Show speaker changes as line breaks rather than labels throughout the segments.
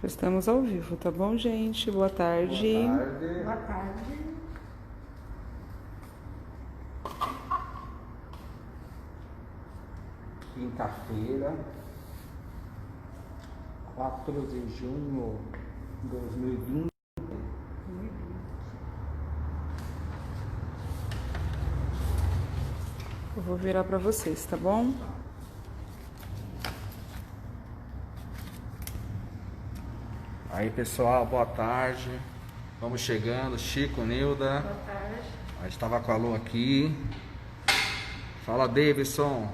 Estamos ao vivo, tá bom, gente? Boa tarde.
Boa tarde.
Boa tarde.
Quinta-feira, 4 de junho de 2020.
Eu vou virar para vocês, tá bom?
Aí, pessoal, boa tarde. Vamos chegando. Chico, Nilda.
Boa tarde.
A gente estava com a Lu aqui. Fala, Davidson.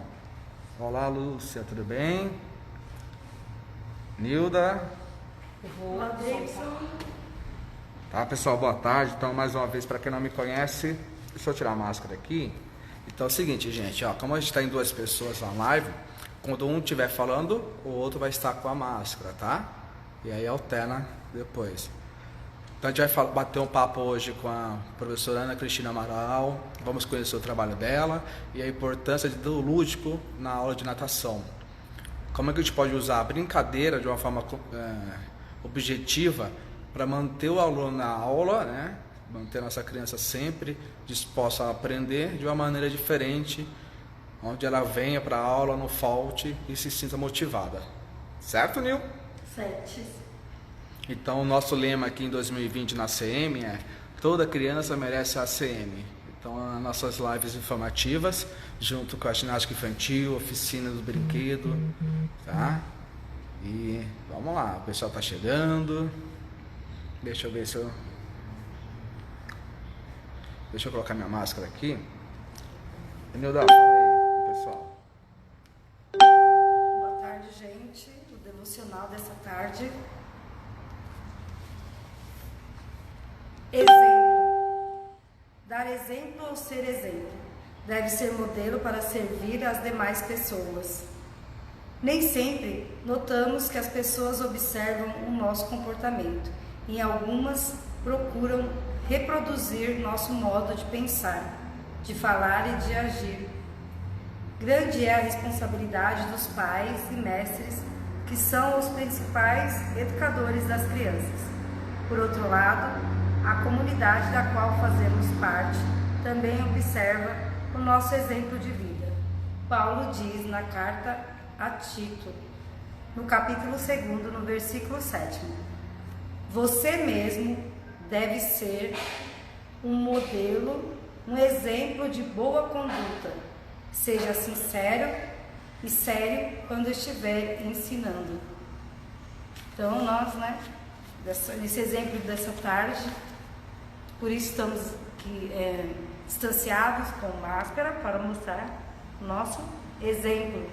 Olá, Lúcia, tudo bem? Nilda.
Olá, Davidson.
Tá, pessoal, boa tarde. Então, mais uma vez, para quem não me conhece, deixa eu tirar a máscara aqui. Então é o seguinte, gente, ó, como a gente está em duas pessoas na live, quando um estiver falando, o outro vai estar com a máscara, tá? E aí alterna depois. Então a gente vai bater um papo hoje com a professora Ana Cristina Amaral, vamos conhecer o trabalho dela e a importância do lúdico na aula de natação. Como é que a gente pode usar a brincadeira de uma forma objetiva para manter o aluno na aula, né? Manter nossa criança sempre disposta a aprender de uma maneira diferente, onde ela venha para a aula, não falte e se sinta motivada. Certo, Nil?
7.
Então, o nosso lema aqui em 2020 na CM é: toda criança merece a CM. Então, as nossas lives informativas, junto com a ginástica infantil, oficina do brinquedo, tá? E vamos lá, o pessoal tá chegando. Deixa eu ver se eu... Deixa eu colocar minha máscara aqui. Nilda, fala aí, pessoal.
Boa tarde, gente. O devocional dessa tarde. Exemplo. Dar exemplo ou ser exemplo deve ser modelo para servir às demais pessoas. Nem sempre notamos que as pessoas observam o nosso comportamento. Em algumas, procuram reproduzir nosso modo de pensar, de falar e de agir. Grande é a responsabilidade dos pais e mestres, que são os principais educadores das crianças. Por outro lado, a comunidade da qual fazemos parte também observa o nosso exemplo de vida. Paulo diz na carta a Tito, no capítulo 2, no versículo 7: você mesmo deve ser um modelo, um exemplo de boa conduta. Seja sincero e sério quando estiver ensinando. Então nós, nesse exemplo dessa tarde, por isso estamos aqui distanciados com máscara para mostrar o nosso exemplo.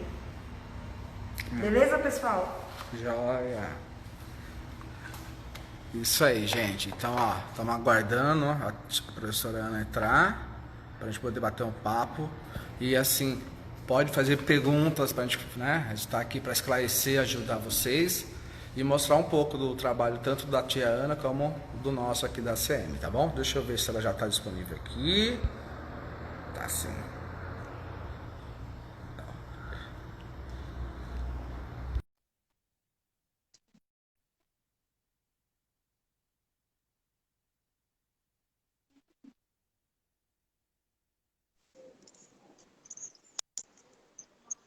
Beleza, pessoal?
Joia. Isso aí, gente. Então, ó, estamos aguardando a professora Ana entrar para a gente poder bater um papo. E assim, pode fazer perguntas para a gente, né? A gente está aqui para esclarecer, ajudar vocês e mostrar um pouco do trabalho tanto da tia Ana como do nosso aqui da CM, tá bom? Deixa eu ver se ela já está disponível aqui. Tá sim.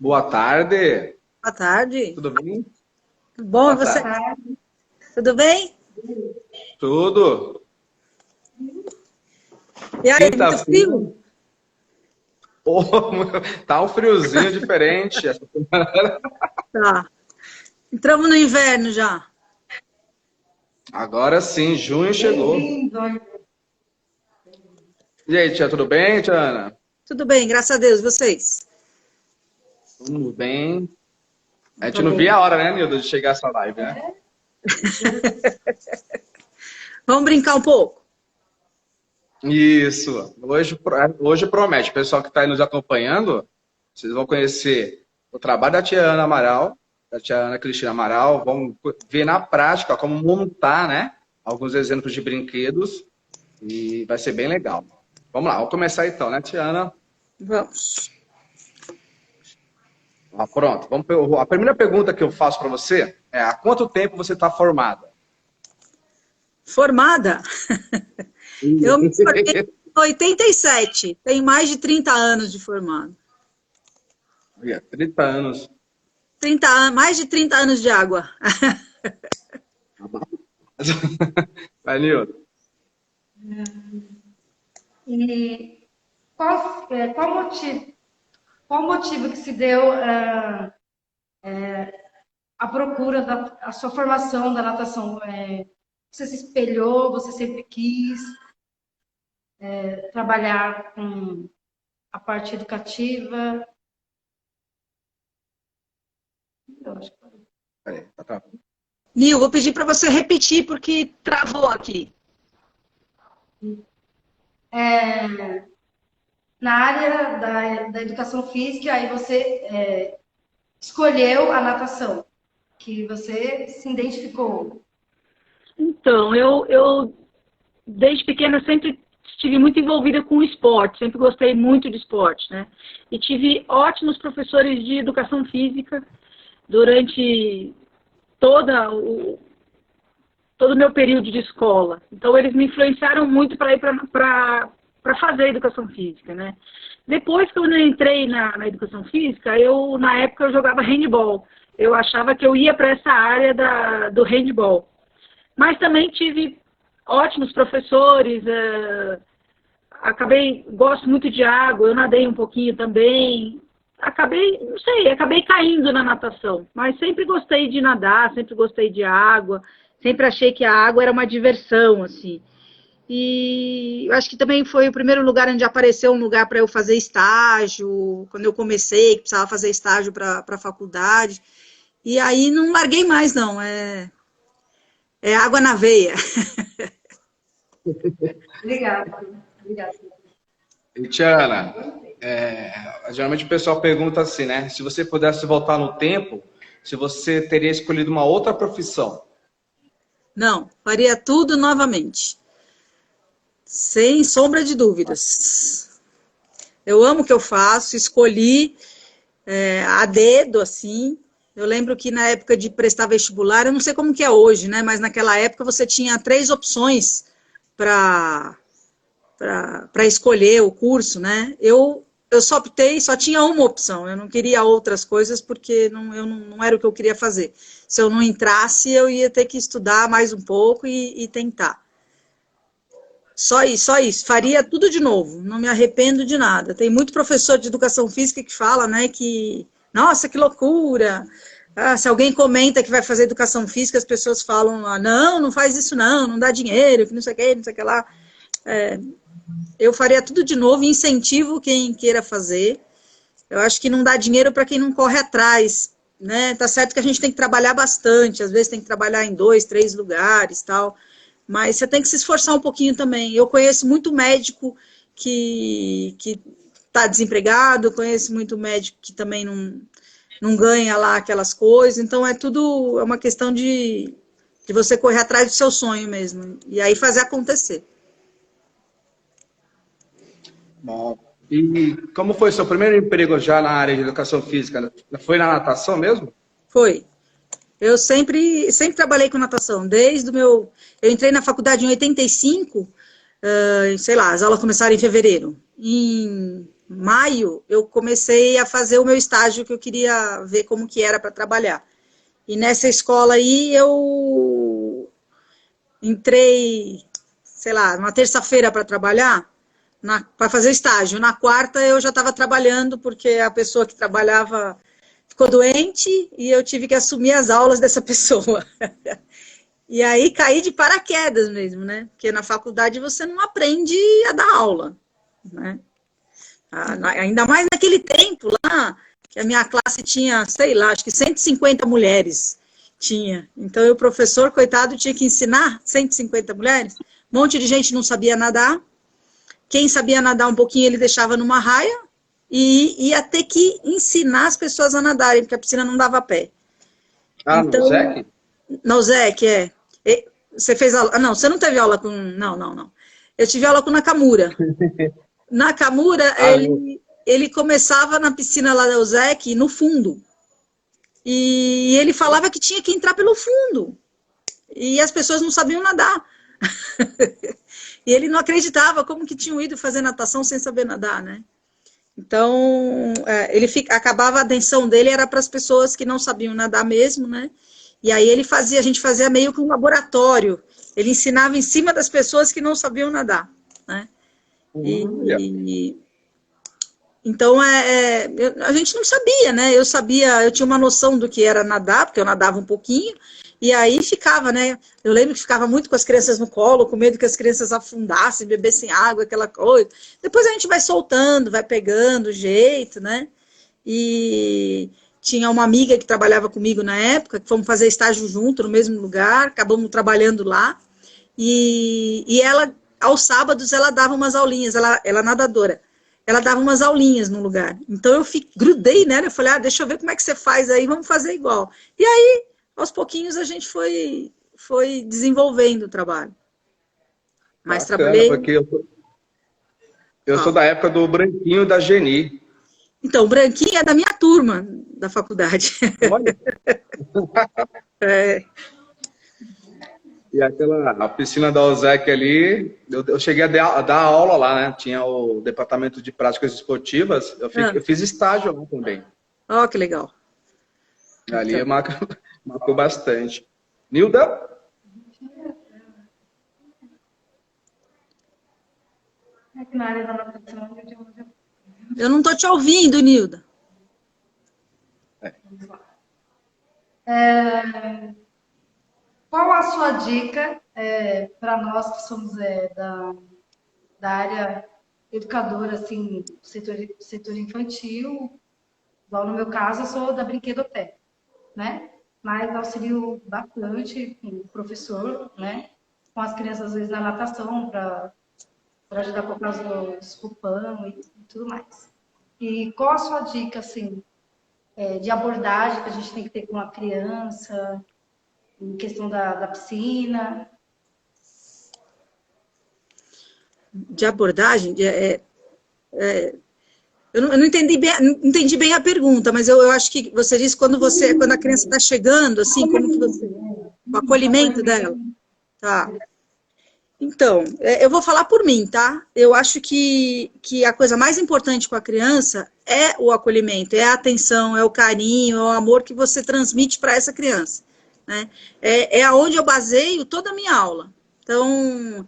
Boa tarde.
Boa tarde.
Tudo bem?
Tudo bom,
Boa
você?
tarde.
Tudo bem?
Tudo.
E aí, muito
Quinta-feira.
frio?
Pô, tá um friozinho diferente.
Tá. Entramos no inverno já.
Agora sim, junho chegou. E aí, tia, tudo bem, tia Ana?
Tudo bem, graças a Deus. Vocês?
Tudo bem. A gente não via a hora, né, Nildo, de chegar essa live, né?
Vamos brincar um pouco?
Isso. Hoje promete. O pessoal que está aí nos acompanhando, vocês vão conhecer o trabalho da tia Ana Amaral, da tia Ana Cristina Amaral. Vão ver na prática como montar, né? Alguns exemplos de brinquedos. E vai ser bem legal. Vamos lá, vamos começar então, né, tia Ana?
Vamos.
Pronto. A primeira pergunta que eu faço para você
há quanto tempo você está formada?
Formada? Eu me formei em 87, tenho mais de 30 anos de formado.
30 anos.
30 anos, mais de 30 anos de água.
Vai, Nilton.
E qual motivo que se deu a procura da sua formação da natação? Você se espelhou, você sempre quis trabalhar com a parte educativa? Eu acho que...
Peraí, tá travando.
Nil, vou pedir para você repetir, porque travou aqui.
Na área da educação física, aí você escolheu a natação, que você se identificou.
Então, eu desde pequena sempre estive muito envolvida com o esporte, sempre gostei muito de esporte, né? E tive ótimos professores de educação física durante todo o meu período de escola. Então, eles me influenciaram muito para ir para fazer educação física, né? Depois que eu entrei na educação física, na época eu jogava handball. Eu achava que eu ia para essa área do handball. Mas também tive ótimos professores, gosto muito de água, eu nadei um pouquinho também. Acabei caindo na natação, mas sempre gostei de nadar, sempre gostei de água, sempre achei que a água era uma diversão, assim. E eu acho que também foi o primeiro lugar onde apareceu um lugar para eu fazer estágio, quando eu comecei, que precisava fazer estágio para a faculdade. E aí não larguei mais, não. É água na veia.
Obrigada.
E, Tiana, geralmente o pessoal pergunta assim, né? Se você pudesse voltar no tempo, se você teria escolhido uma outra profissão.
Não, faria tudo novamente. Sem sombra de dúvidas. Eu amo o que eu faço, escolhi a dedo, assim. Eu lembro que na época de prestar vestibular, eu não sei como que é hoje, né? Mas naquela época você tinha 3 opções para escolher o curso, né? Eu só optei, só tinha uma opção. Eu não queria outras coisas porque não era o que eu queria fazer. Se eu não entrasse, eu ia ter que estudar mais um pouco e tentar. Só isso. Faria tudo de novo. Não me arrependo de nada. Tem muito professor de educação física que fala, né, que, nossa, que loucura. Se alguém comenta que vai fazer educação física, as pessoas falam, não faz isso não dá dinheiro, que não sei o que lá. Eu faria tudo de novo, incentivo quem queira fazer. Eu acho que não dá dinheiro para quem não corre atrás, né? Tá certo que a gente tem que trabalhar bastante, às vezes tem que trabalhar em 2, 3 lugares, tal. Mas você tem que se esforçar um pouquinho também. Eu conheço muito médico que está desempregado, conheço muito médico que também não ganha lá aquelas coisas. Então, é uma questão de você correr atrás do seu sonho mesmo. E aí fazer acontecer.
Bom, e como foi o seu primeiro emprego já na área de educação física? Foi na natação mesmo?
Foi. Eu sempre trabalhei com natação, desde o meu... Eu entrei na faculdade em 85, sei lá, as aulas começaram em fevereiro. Em maio, eu comecei a fazer o meu estágio, que eu queria ver como que era para trabalhar. E nessa escola aí, eu entrei, sei lá, numa terça-feira para trabalhar, para fazer estágio. Na quarta, eu já estava trabalhando, porque a pessoa que trabalhava ficou doente e eu tive que assumir as aulas dessa pessoa. E aí caí de paraquedas mesmo, né? Porque na faculdade você não aprende a dar aula, né? Ainda mais naquele tempo lá, que a minha classe tinha, sei lá, acho que 150 mulheres tinha. Então o professor, coitado, tinha que ensinar 150 mulheres. Um monte de gente não sabia nadar. Quem sabia nadar um pouquinho, ele deixava numa raia. E ia ter que ensinar as pessoas a nadarem, porque a piscina não dava pé.
Então, no ZEC?
No ZEC, Você fez aula... Não, você não teve aula com... Não. Eu tive aula com o Nakamura. Nakamura, ele começava na piscina lá da ZEC, no fundo. e ele falava que tinha que entrar pelo fundo, e as pessoas não sabiam nadar. E ele não acreditava como que tinham ido fazer natação sem saber nadar, né? Então, acabava a atenção dele era para as pessoas que não sabiam nadar mesmo, né? E aí a gente fazia meio que um laboratório. Ele ensinava em cima das pessoas que não sabiam nadar, né? Então, a gente não sabia, né? Eu tinha uma noção do que era nadar, porque eu nadava um pouquinho, e aí ficava, né? Eu lembro que ficava muito com as crianças no colo, com medo que as crianças afundassem, bebessem água, aquela coisa. Depois a gente vai soltando, vai pegando o jeito, né? E tinha uma amiga que trabalhava comigo na época, que fomos fazer estágio junto, no mesmo lugar, acabamos trabalhando lá, e ela, aos sábados, ela dava umas aulinhas, ela é nadadora, ela dava umas aulinhas no lugar. Então eu grudei, né? Eu falei, deixa eu ver como é que você faz aí, vamos fazer igual. E aí, aos pouquinhos, a gente foi desenvolvendo o trabalho. Mas
Bacana,
trabalhei...
porque eu sou da época do Branquinho da Geni.
Então, o Branquinho é da minha turma, da faculdade.
Olha. E a piscina da OSEC ali, eu cheguei a dar aula lá, né? Tinha o departamento de práticas esportivas, eu fiz estágio lá também.
Ó, que legal.
Ali então, marcou bastante. Nilda?
Na área da natação,
eu não estou te ouvindo, Nilda.
Qual a sua dica para nós que somos da área educadora, assim, setor infantil? Igual no meu caso, eu sou da brinquedoteca, né? Mas auxilio bastante o professor, né? Com as crianças, às vezes, na natação, para ajudar a comprar os cupom e tudo mais. E qual a sua dica, assim, de abordagem que a gente tem que ter com a criança, em questão da piscina?
De abordagem? Eu não entendi bem a pergunta, mas eu acho que você disse quando a criança está chegando, assim, como que você... O acolhimento dela. Tá. Então, eu vou falar por mim, tá? Eu acho que a coisa mais importante com a criança é o acolhimento, é a atenção, é o carinho, é o amor que você transmite para essa criança, né? É aonde eu baseio toda a minha aula. Então,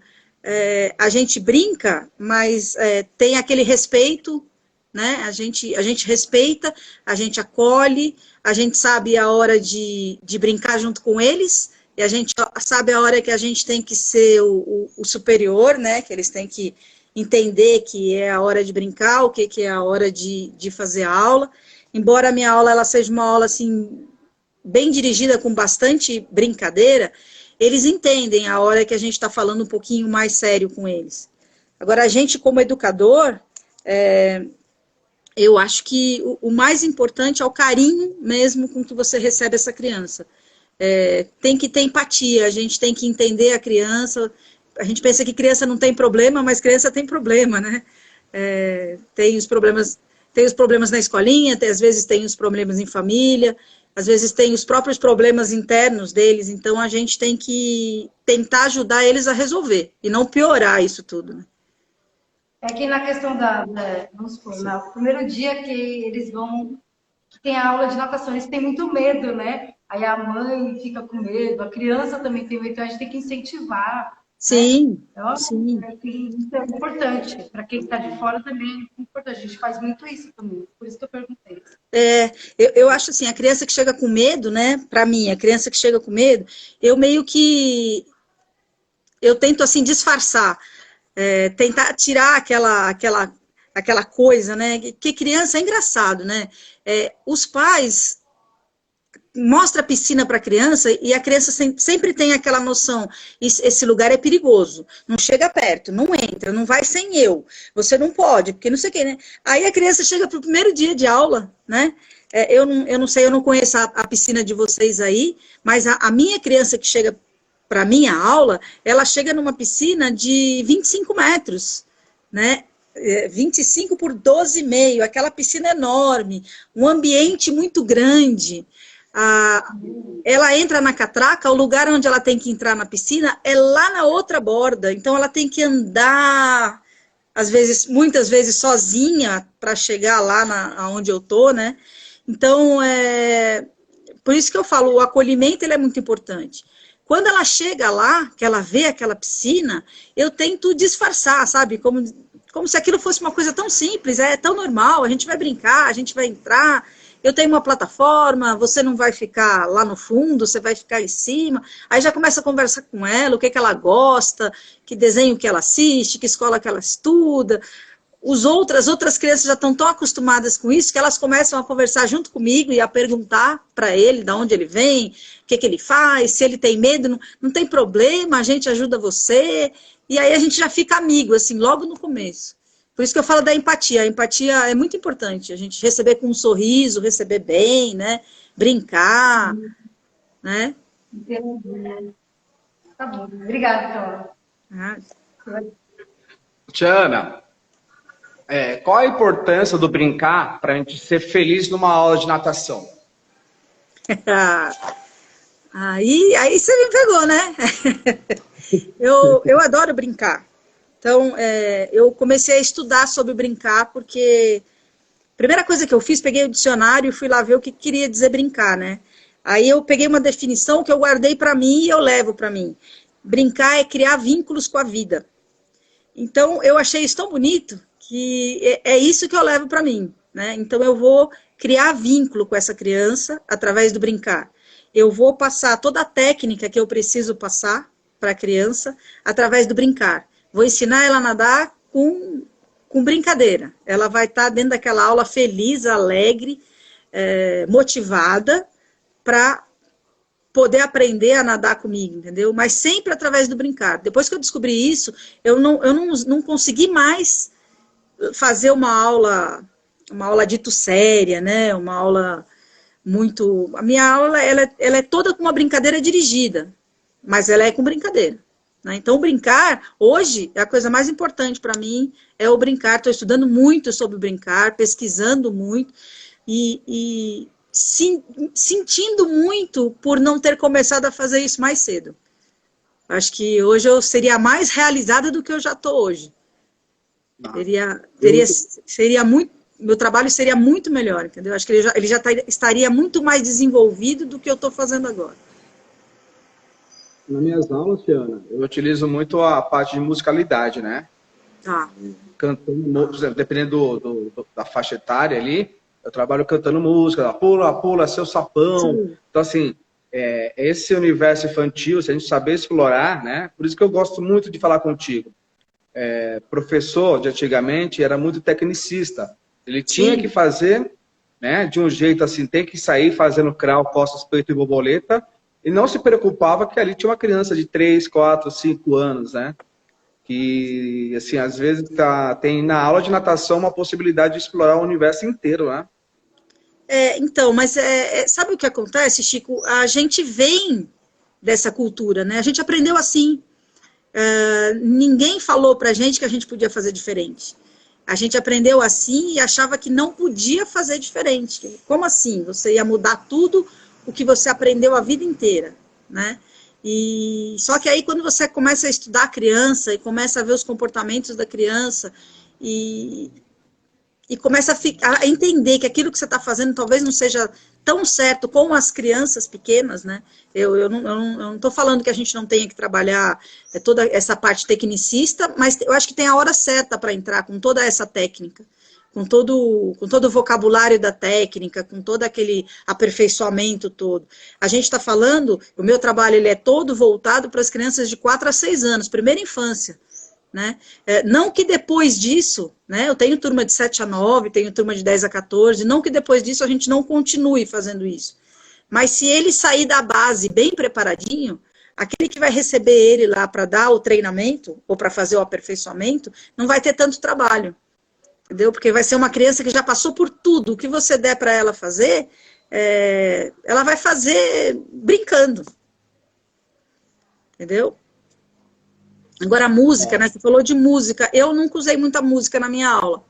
a gente brinca, mas tem aquele respeito, né? A gente respeita, a gente acolhe, a gente sabe a hora de brincar junto com eles, e a gente sabe a hora que a gente tem que ser o superior, né? Que eles têm que entender que é a hora de brincar, o que é a hora de fazer a aula. Embora a minha aula ela seja uma aula assim, bem dirigida, com bastante brincadeira, eles entendem a hora que a gente está falando um pouquinho mais sério com eles. Agora, a gente, como educador, eu acho que o mais importante é o carinho mesmo com que você recebe essa criança. Tem que ter empatia, a gente tem que entender a criança. A gente pensa que criança não tem problema, mas criança tem problema, né? Tem os problemas na escolinha, às vezes tem os problemas em família, às vezes tem os próprios problemas internos deles, então a gente tem que tentar ajudar eles a resolver, e não piorar isso tudo, né?
Que na questão vamos supor, no primeiro dia que eles que tem a aula de natação, eles têm muito medo, né? Aí a mãe fica com medo, a criança também tem medo, então a gente tem que incentivar.
Sim,
né?
sim.
Isso é importante. Para quem está de fora também é importante. A gente faz muito isso também, por isso que eu perguntei.
Eu acho assim, a criança que chega com medo, né? Para mim, a criança que chega com medo, eu tento assim disfarçar, tentar tirar aquela coisa, né? Que criança é engraçado, né? Os pais mostra a piscina para a criança e a criança sempre tem aquela noção, esse lugar é perigoso, não chega perto, não entra, não vai sem eu, você não pode, porque não sei o que, né? Aí a criança chega para o primeiro dia de aula, né? Eu não sei, eu não conheço a piscina de vocês aí, mas a minha criança que chega para a minha aula, ela chega numa piscina de 25 metros, né? 25 por 12,5, aquela piscina enorme, um ambiente muito grande. Ela entra na catraca, o lugar onde ela tem que entrar na piscina é lá na outra borda, então ela tem que andar, às vezes, muitas vezes sozinha para chegar lá onde eu tô, né? Então, por isso que eu falo, o acolhimento ele é muito importante. Quando ela chega lá, que ela vê aquela piscina, eu tento disfarçar, sabe? Como se aquilo fosse uma coisa tão simples, é tão normal, a gente vai brincar, a gente vai entrar, eu tenho uma plataforma, você não vai ficar lá no fundo, você vai ficar em cima. Aí já começa a conversar com ela, o que ela gosta, que desenho que ela assiste, que escola que ela estuda. As outras crianças já estão tão acostumadas com isso que elas começam a conversar junto comigo e a perguntar para ele de onde ele vem, o que ele faz, se ele tem medo, não tem problema, a gente ajuda você. E aí a gente já fica amigo, assim, logo no começo. Por isso que eu falo da empatia. A empatia é muito importante. A gente receber com um sorriso, receber bem, né? Brincar, né?
Entendi. Tá bom. Obrigada, então.
Tiana, qual a importância do brincar para a gente ser feliz numa aula de natação?
Aí você me pegou, né? Eu adoro brincar. Então, eu comecei a estudar sobre brincar, porque a primeira coisa que eu fiz, peguei o dicionário e fui lá ver o que queria dizer brincar, né? Aí eu peguei uma definição que eu guardei para mim e eu levo para mim. Brincar é criar vínculos com a vida. Então, eu achei isso tão bonito que é isso que eu levo para mim, né? Então, eu vou criar vínculo com essa criança através do brincar. Eu vou passar toda a técnica que eu preciso passar para a criança através do brincar. Vou ensinar ela a nadar com brincadeira. Ela vai estar dentro daquela aula feliz, alegre, motivada para poder aprender a nadar comigo, entendeu? Mas sempre através do brincar. Depois que eu descobri isso, eu não consegui mais fazer uma aula dito séria, né? Uma aula muito... A minha aula, ela é toda com uma brincadeira dirigida, mas ela é com brincadeira. Né? Então, o brincar, hoje, é a coisa mais importante para mim, é o brincar. Estou estudando muito sobre o brincar, pesquisando muito e sentindo muito por não ter começado a fazer isso mais cedo. Acho que hoje eu seria mais realizada do que eu já estou hoje. Seria muito, meu trabalho seria muito melhor, entendeu? Acho que ele já estaria muito mais desenvolvido do que eu estou fazendo agora.
Nas minhas aulas, Tiana, eu utilizo muito a parte de musicalidade, né? Cantando, por exemplo, dependendo da faixa etária ali, eu trabalho cantando música, pula, pula, seu sapão. Sim. Então, assim, esse universo infantil, se a gente saber explorar, né? Por isso que eu gosto muito de falar contigo. Professor de antigamente era muito tecnicista. Ele tinha que fazer, né, de um jeito assim, tem que sair fazendo crawl, costas, peito e borboleta, e não se preocupava que ali tinha uma criança de 3, 4, 5 anos, né? Que, assim, às vezes tem na aula de natação uma possibilidade de explorar o universo inteiro, né?
Então, mas sabe o que acontece, Chico? A gente vem dessa cultura, né? A gente aprendeu assim. Ninguém falou pra gente que a gente podia fazer diferente. A gente aprendeu assim e achava que não podia fazer diferente. Como assim? Você ia mudar tudo o que você aprendeu a vida inteira, né? Só que aí quando você começa a estudar a criança e começa a ver os comportamentos da criança e começa a entender que aquilo que você está fazendo talvez não seja tão certo com as crianças pequenas, né? Eu não estou falando que a gente não tenha que trabalhar toda essa parte tecnicista, mas eu acho que tem a hora certa para entrar com toda essa técnica, com todo o vocabulário da técnica, com todo aquele aperfeiçoamento todo. A gente está falando, o meu trabalho ele é todo voltado para as crianças de 4 a 6 anos, primeira infância. Né? Não que depois disso, né, eu tenho turma de 7 a 9, tenho turma de 10 a 14, não que depois disso a gente não continue fazendo isso. Mas se ele sair da base bem preparadinho, aquele que vai receber ele lá para dar o treinamento, ou para fazer o aperfeiçoamento, não vai ter tanto trabalho. Entendeu? Porque vai ser uma criança que já passou por tudo. O que você der para ela fazer, ela vai fazer brincando. Entendeu? Agora a música, né? Você falou de música. Eu nunca usei muita música na minha aula.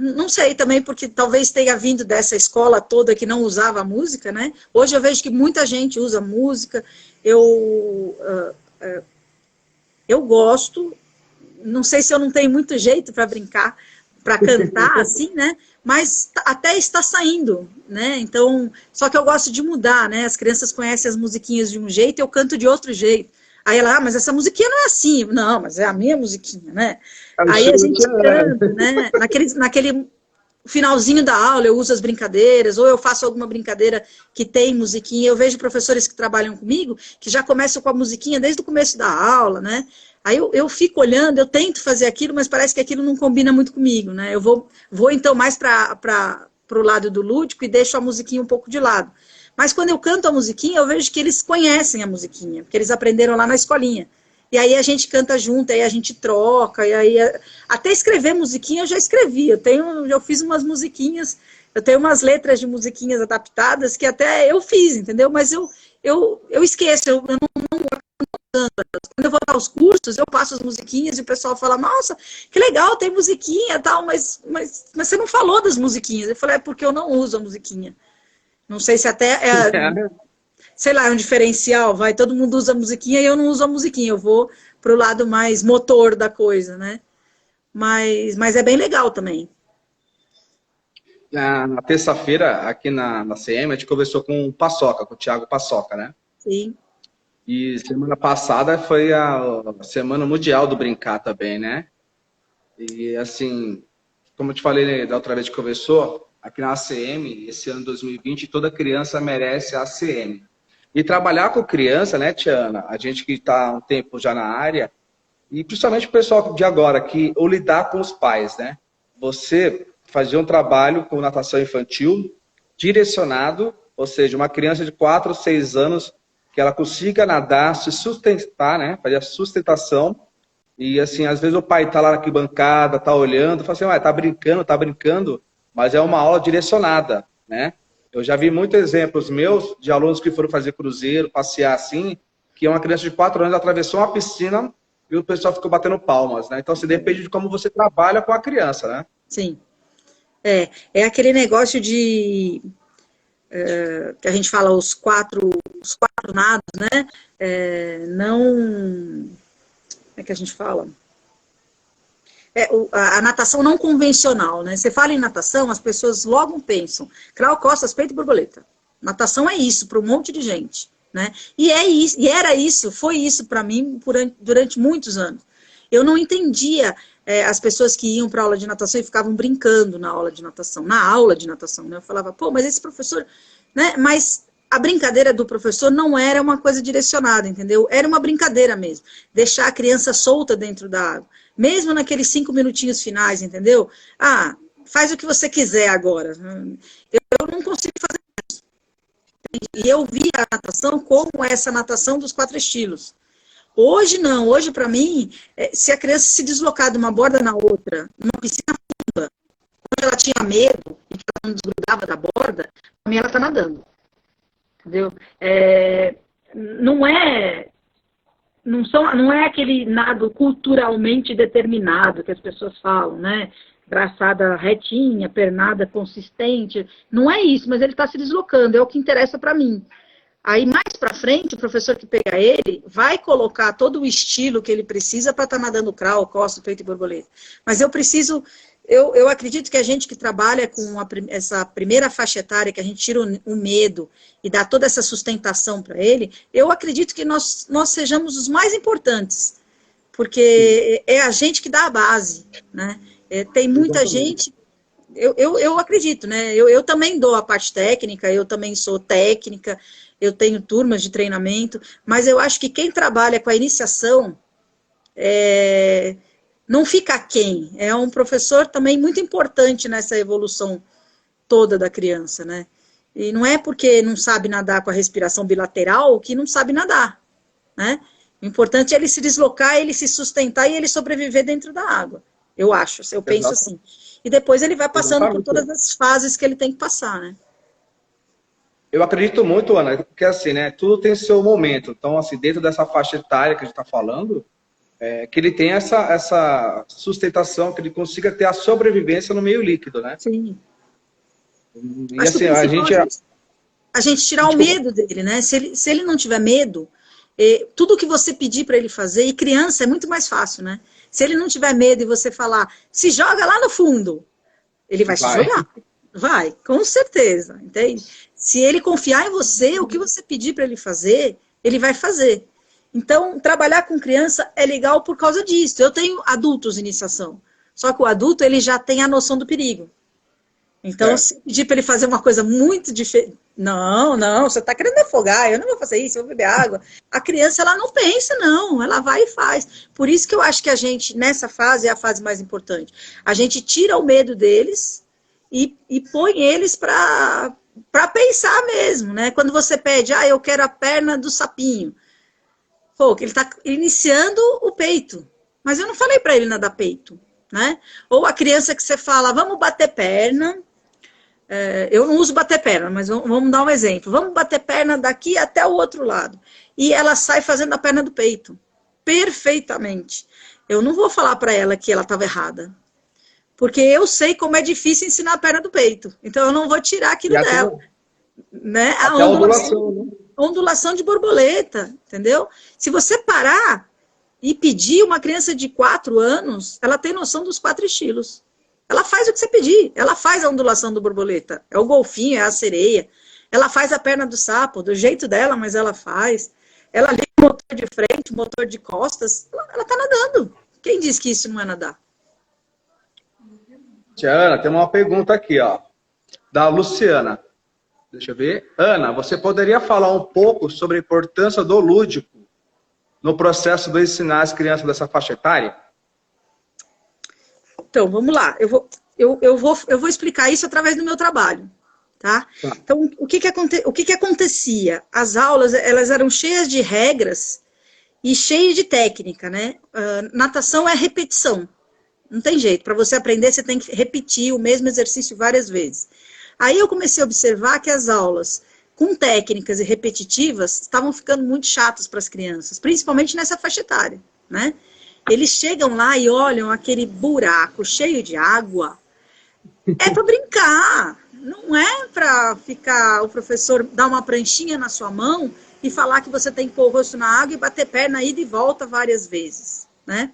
Não sei também, porque talvez tenha vindo dessa escola toda que não usava música, né? Hoje eu vejo que muita gente usa música. Eu gosto, não sei se eu não tenho muito jeito para brincar, para cantar, assim, né? Mas até está saindo, né? Então, só que eu gosto de mudar, né? As crianças conhecem as musiquinhas de um jeito e eu canto de outro jeito. Aí ela, mas essa musiquinha não é assim. Não, mas é a minha musiquinha, né? Aí a gente canta, né? Naquele finalzinho da aula eu uso as brincadeiras, ou eu faço alguma brincadeira que tem musiquinha. Eu vejo professores que trabalham comigo que já começam com a musiquinha desde o começo da aula, né? Aí eu fico olhando, eu tento fazer aquilo, mas parece que aquilo não combina muito comigo, né? Eu vou então mais para o lado do lúdico e deixo a musiquinha um pouco de lado. Mas quando eu canto a musiquinha, eu vejo que eles conhecem a musiquinha, porque eles aprenderam lá na escolinha. E aí a gente canta junto, aí a gente troca, e aí até escrever musiquinha eu já escrevi. Eu fiz umas musiquinhas, eu tenho umas letras de musiquinhas adaptadas que até eu fiz, entendeu? Mas eu esqueço, eu não quando eu vou dar os cursos, eu passo as musiquinhas e o pessoal fala, nossa, que legal, tem musiquinha e tal, mas você não falou das musiquinhas. Eu falei, é porque eu não uso a musiquinha. Não sei se até sei lá, é um diferencial, vai, todo mundo usa a musiquinha e eu não uso a musiquinha, eu vou pro lado mais motor da coisa, né? Mas é bem legal também.
Na terça-feira, aqui na CM, a gente conversou com o Paçoca, com o Thiago Paçoca, né?
Sim.
E semana passada foi a Semana Mundial do Brincar também, né? E assim, como eu te falei da outra vez que conversou, aqui na ACM, esse ano 2020, toda criança merece a ACM. E trabalhar com criança, né, Tiana? A gente que está há um tempo já na área, e principalmente o pessoal de agora, ou lidar com os pais, né? Você fazer um trabalho com natação infantil direcionado, ou seja, uma criança de 4 ou 6 anos que ela consiga nadar, se sustentar, né? Fazer a sustentação. E assim, às vezes o pai tá lá na arquibancada, tá olhando, fala assim, tá brincando, mas é uma aula direcionada, né? Eu já vi muitos exemplos meus de alunos que foram fazer cruzeiro, passear assim, que uma criança de 4 anos atravessou uma piscina e o pessoal ficou batendo palmas, né? Então, assim, depende de como você trabalha com a criança, né?
Sim. É aquele negócio de... que a gente fala os quatro nados, né? Não... Como é que a gente fala? A natação não convencional, né? Você fala em natação, as pessoas logo pensam, crawl, costas, peito e borboleta. Natação é isso para um monte de gente, né? E é isso, e era isso, foi isso para mim durante muitos anos. Eu não entendia as pessoas que iam para aula de natação e ficavam brincando na aula de natação, né? Eu falava, pô, mas esse professor, né? Mas a brincadeira do professor não era uma coisa direcionada, entendeu? Era uma brincadeira mesmo, deixar a criança solta dentro da água. Mesmo naqueles 5 minutinhos finais, entendeu? Faz o que você quiser agora. Eu não consigo fazer isso. E eu vi a natação como essa natação dos 4 estilos. Hoje não, hoje para mim, se a criança se deslocar de uma borda na outra, numa piscina funda, onde ela tinha medo e que ela não desgrudava da borda, para mim ela está nadando. Entendeu? Não é aquele nado culturalmente determinado que as pessoas falam, né? Braçada retinha, pernada consistente. Não é isso, mas ele está se deslocando, é o que interessa para mim. Aí, mais para frente, o professor que pegar ele vai colocar todo o estilo que ele precisa para estar nadando crawl, costa, peito e borboleta. Mas eu acredito que a gente que trabalha com essa primeira faixa etária, que a gente tira o medo e dá toda essa sustentação para ele, eu acredito que nós sejamos os mais importantes, porque é a gente que dá a base, né? Tem muita gente, eu acredito, né? Eu também dou a parte técnica, eu também sou técnica, eu tenho turmas de treinamento, mas eu acho que quem trabalha com a iniciação não fica aquém. É um professor também muito importante nessa evolução toda da criança, né? E não é porque não sabe nadar com a respiração bilateral que não sabe nadar, né? O importante é ele se deslocar, ele se sustentar e ele sobreviver dentro da água. Eu acho, eu penso assim. E depois ele vai passando por todas as fases que ele tem que passar, né?
Eu acredito muito, Ana, porque assim, né? Tudo tem seu momento. Então, assim, dentro dessa faixa etária que a gente está falando, que ele tenha essa sustentação, que ele consiga ter a sobrevivência no meio líquido, né?
Sim.
E assim,
a gente tirar o medo dele, né? Se ele não tiver medo, tudo que você pedir para ele fazer, e criança é muito mais fácil, né? Se ele não tiver medo e você falar, se joga lá no fundo, ele vai se jogar. Vai, com certeza, entende? Se ele confiar em você, o que você pedir para ele fazer, ele vai fazer. Então, trabalhar com criança é legal por causa disso. Eu tenho adultos em iniciação, só que o adulto, ele já tem a noção do perigo. Então, se pedir para ele fazer uma coisa muito diferente, não, você está querendo me afogar, eu não vou fazer isso, eu vou beber água. A criança, ela não pensa, não, ela vai e faz. Por isso que eu acho que a gente, nessa fase, é a fase mais importante. A gente tira o medo deles e põe eles para pensar mesmo, né? Quando você pede, eu quero a perna do sapinho. Pô, que ele está iniciando o peito. Mas eu não falei para ele nadar peito, né? Ou a criança que você fala, vamos bater perna. Eu não uso bater perna, mas vamos dar um exemplo. Vamos bater perna daqui até o outro lado. E ela sai fazendo a perna do peito. Perfeitamente. Eu não vou falar para ela que ela estava errada. Porque eu sei como é difícil ensinar a perna do peito. Então eu não vou tirar aquilo dela. Né? A ondulação, né? Ondulação de borboleta, entendeu? Se você parar e pedir uma criança de 4 anos, ela tem noção dos 4 estilos. Ela faz o que você pedir. Ela faz a ondulação do borboleta. É o golfinho, é a sereia. Ela faz a perna do sapo, do jeito dela, mas ela faz. Ela liga o motor de frente, o motor de costas. Ela tá nadando. Quem diz que isso não é nadar?
Tia Ana, tem uma pergunta aqui, ó, da Luciana. Deixa eu ver. Ana, você poderia falar um pouco sobre a importância do lúdico no processo de ensinar as crianças dessa faixa etária?
Então, vamos lá. Eu vou explicar isso através do meu trabalho, tá? Então, o que acontecia? As aulas, elas eram cheias de regras e cheias de técnica, né? Natação é repetição. Não tem jeito. Para você aprender, você tem que repetir o mesmo exercício várias vezes. Aí eu comecei a observar que as aulas com técnicas e repetitivas estavam ficando muito chatas para as crianças, principalmente nessa faixa etária, né? Eles chegam lá e olham aquele buraco cheio de água. É para brincar, não é para ficar o professor dar uma pranchinha na sua mão e falar que você tem que pôr o rosto na água e bater perna ida e volta várias vezes, né?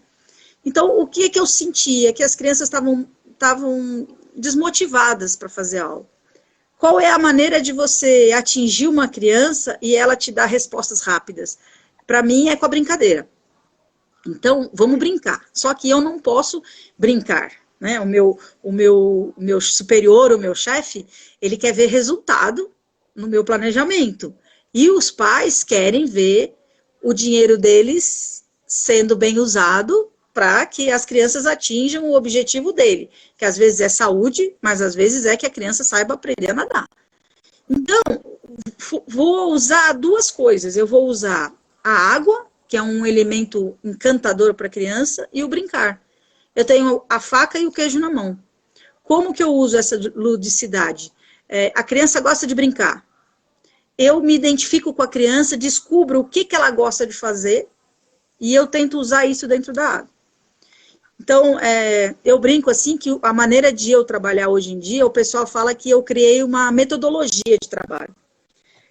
Então, o que eu sentia? Que as crianças estavam desmotivadas para fazer aula. Qual é a maneira de você atingir uma criança e ela te dar respostas rápidas? Para mim, é com a brincadeira. Então, vamos brincar. Só que eu não posso brincar, né? O meu superior, o meu chefe, ele quer ver resultado no meu planejamento. E os pais querem ver o dinheiro deles sendo bem usado para que as crianças atinjam o objetivo dele, que às vezes é saúde, mas às vezes é que a criança saiba aprender a nadar. Então, vou usar 2 coisas. Eu vou usar a água, que é um elemento encantador para a criança, e o brincar. Eu tenho a faca e o queijo na mão. Como que eu uso essa ludicidade? A criança gosta de brincar. Eu me identifico com a criança, descubro o que ela gosta de fazer, e eu tento usar isso dentro da água. Então, eu brinco assim que a maneira de eu trabalhar hoje em dia, o pessoal fala que eu criei uma metodologia de trabalho.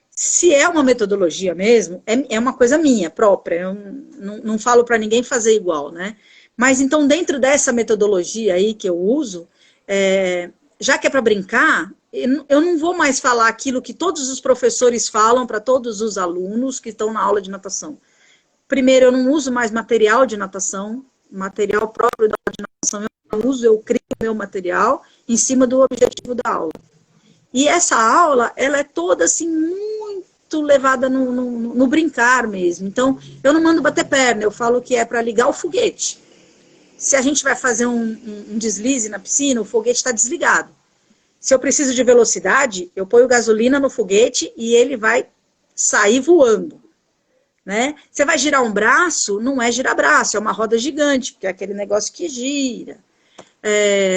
Se é uma metodologia mesmo, é uma coisa minha, própria. Eu não falo para ninguém fazer igual, né? Mas então, dentro dessa metodologia aí que eu uso, já que é para brincar, eu não vou mais falar aquilo que todos os professores falam para todos os alunos que estão na aula de natação. Primeiro, eu não uso mais material de natação, material próprio da aula de natação, eu crio o meu material em cima do objetivo da aula. E essa aula, ela é toda assim, muito levada no brincar mesmo. Então, eu não mando bater perna, eu falo que é para ligar o foguete. Se a gente vai fazer um deslize na piscina, o foguete está desligado. Se eu preciso de velocidade, eu ponho gasolina no foguete e ele vai sair voando. Né? Você vai girar um braço, não é girar braço, é uma roda gigante, porque é aquele negócio que gira.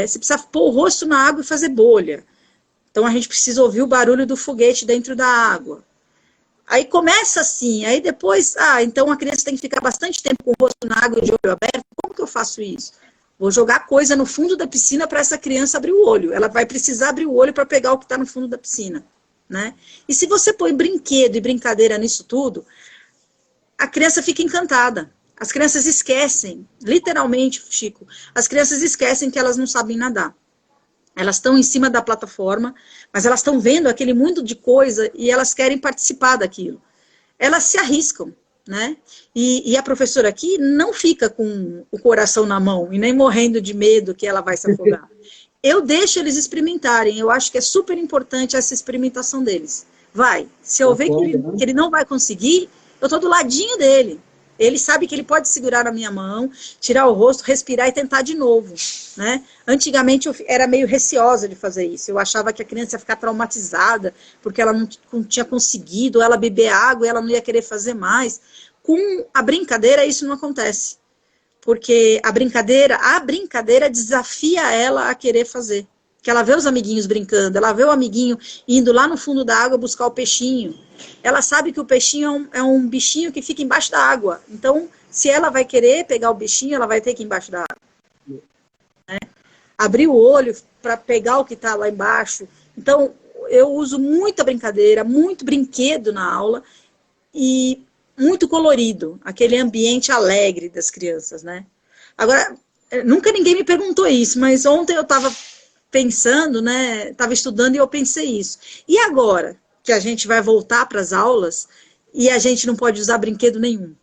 Você precisa pôr o rosto na água e fazer bolha. Então a gente precisa ouvir o barulho do foguete dentro da água. Aí começa assim, aí depois, então a criança tem que ficar bastante tempo com o rosto na água e de olho aberto. Como que eu faço isso? Vou jogar coisa no fundo da piscina para essa criança abrir o olho. Ela vai precisar abrir o olho para pegar o que está no fundo da piscina, né? E se você põe brinquedo e brincadeira nisso tudo, a criança fica encantada. As crianças esquecem, literalmente, Chico, as crianças esquecem que elas não sabem nadar. Elas estão em cima da plataforma, mas elas estão vendo aquele mundo de coisa e elas querem participar daquilo. Elas se arriscam, né? E a professora aqui não fica com o coração na mão e nem morrendo de medo que ela vai se afogar. Eu deixo eles experimentarem, eu acho que é super importante essa experimentação deles. Se eu ver que ele não vai conseguir, eu estou do ladinho dele. Ele sabe que ele pode segurar na minha mão, tirar o rosto, respirar e tentar de novo, né? Antigamente eu era meio receosa de fazer isso. Eu achava que a criança ia ficar traumatizada porque ela não tinha conseguido, ela beber água e ela não ia querer fazer mais. Com a brincadeira isso não acontece. Porque a brincadeira desafia ela a querer fazer. Que ela vê os amiguinhos brincando, ela vê o amiguinho indo lá no fundo da água buscar o peixinho. Ela sabe que o peixinho é um bichinho que fica embaixo da água. Então, se ela vai querer pegar o bichinho, ela vai ter que ir embaixo da água. Né? Abrir o olho para pegar o que está lá embaixo. Então, eu uso muita brincadeira, muito brinquedo na aula e muito colorido, aquele ambiente alegre das crianças, né? Agora, nunca ninguém me perguntou isso, mas ontem eu estava pensando, né? Estava estudando e eu pensei isso. E agora que a gente vai voltar para as aulas e a gente não pode usar brinquedo nenhum,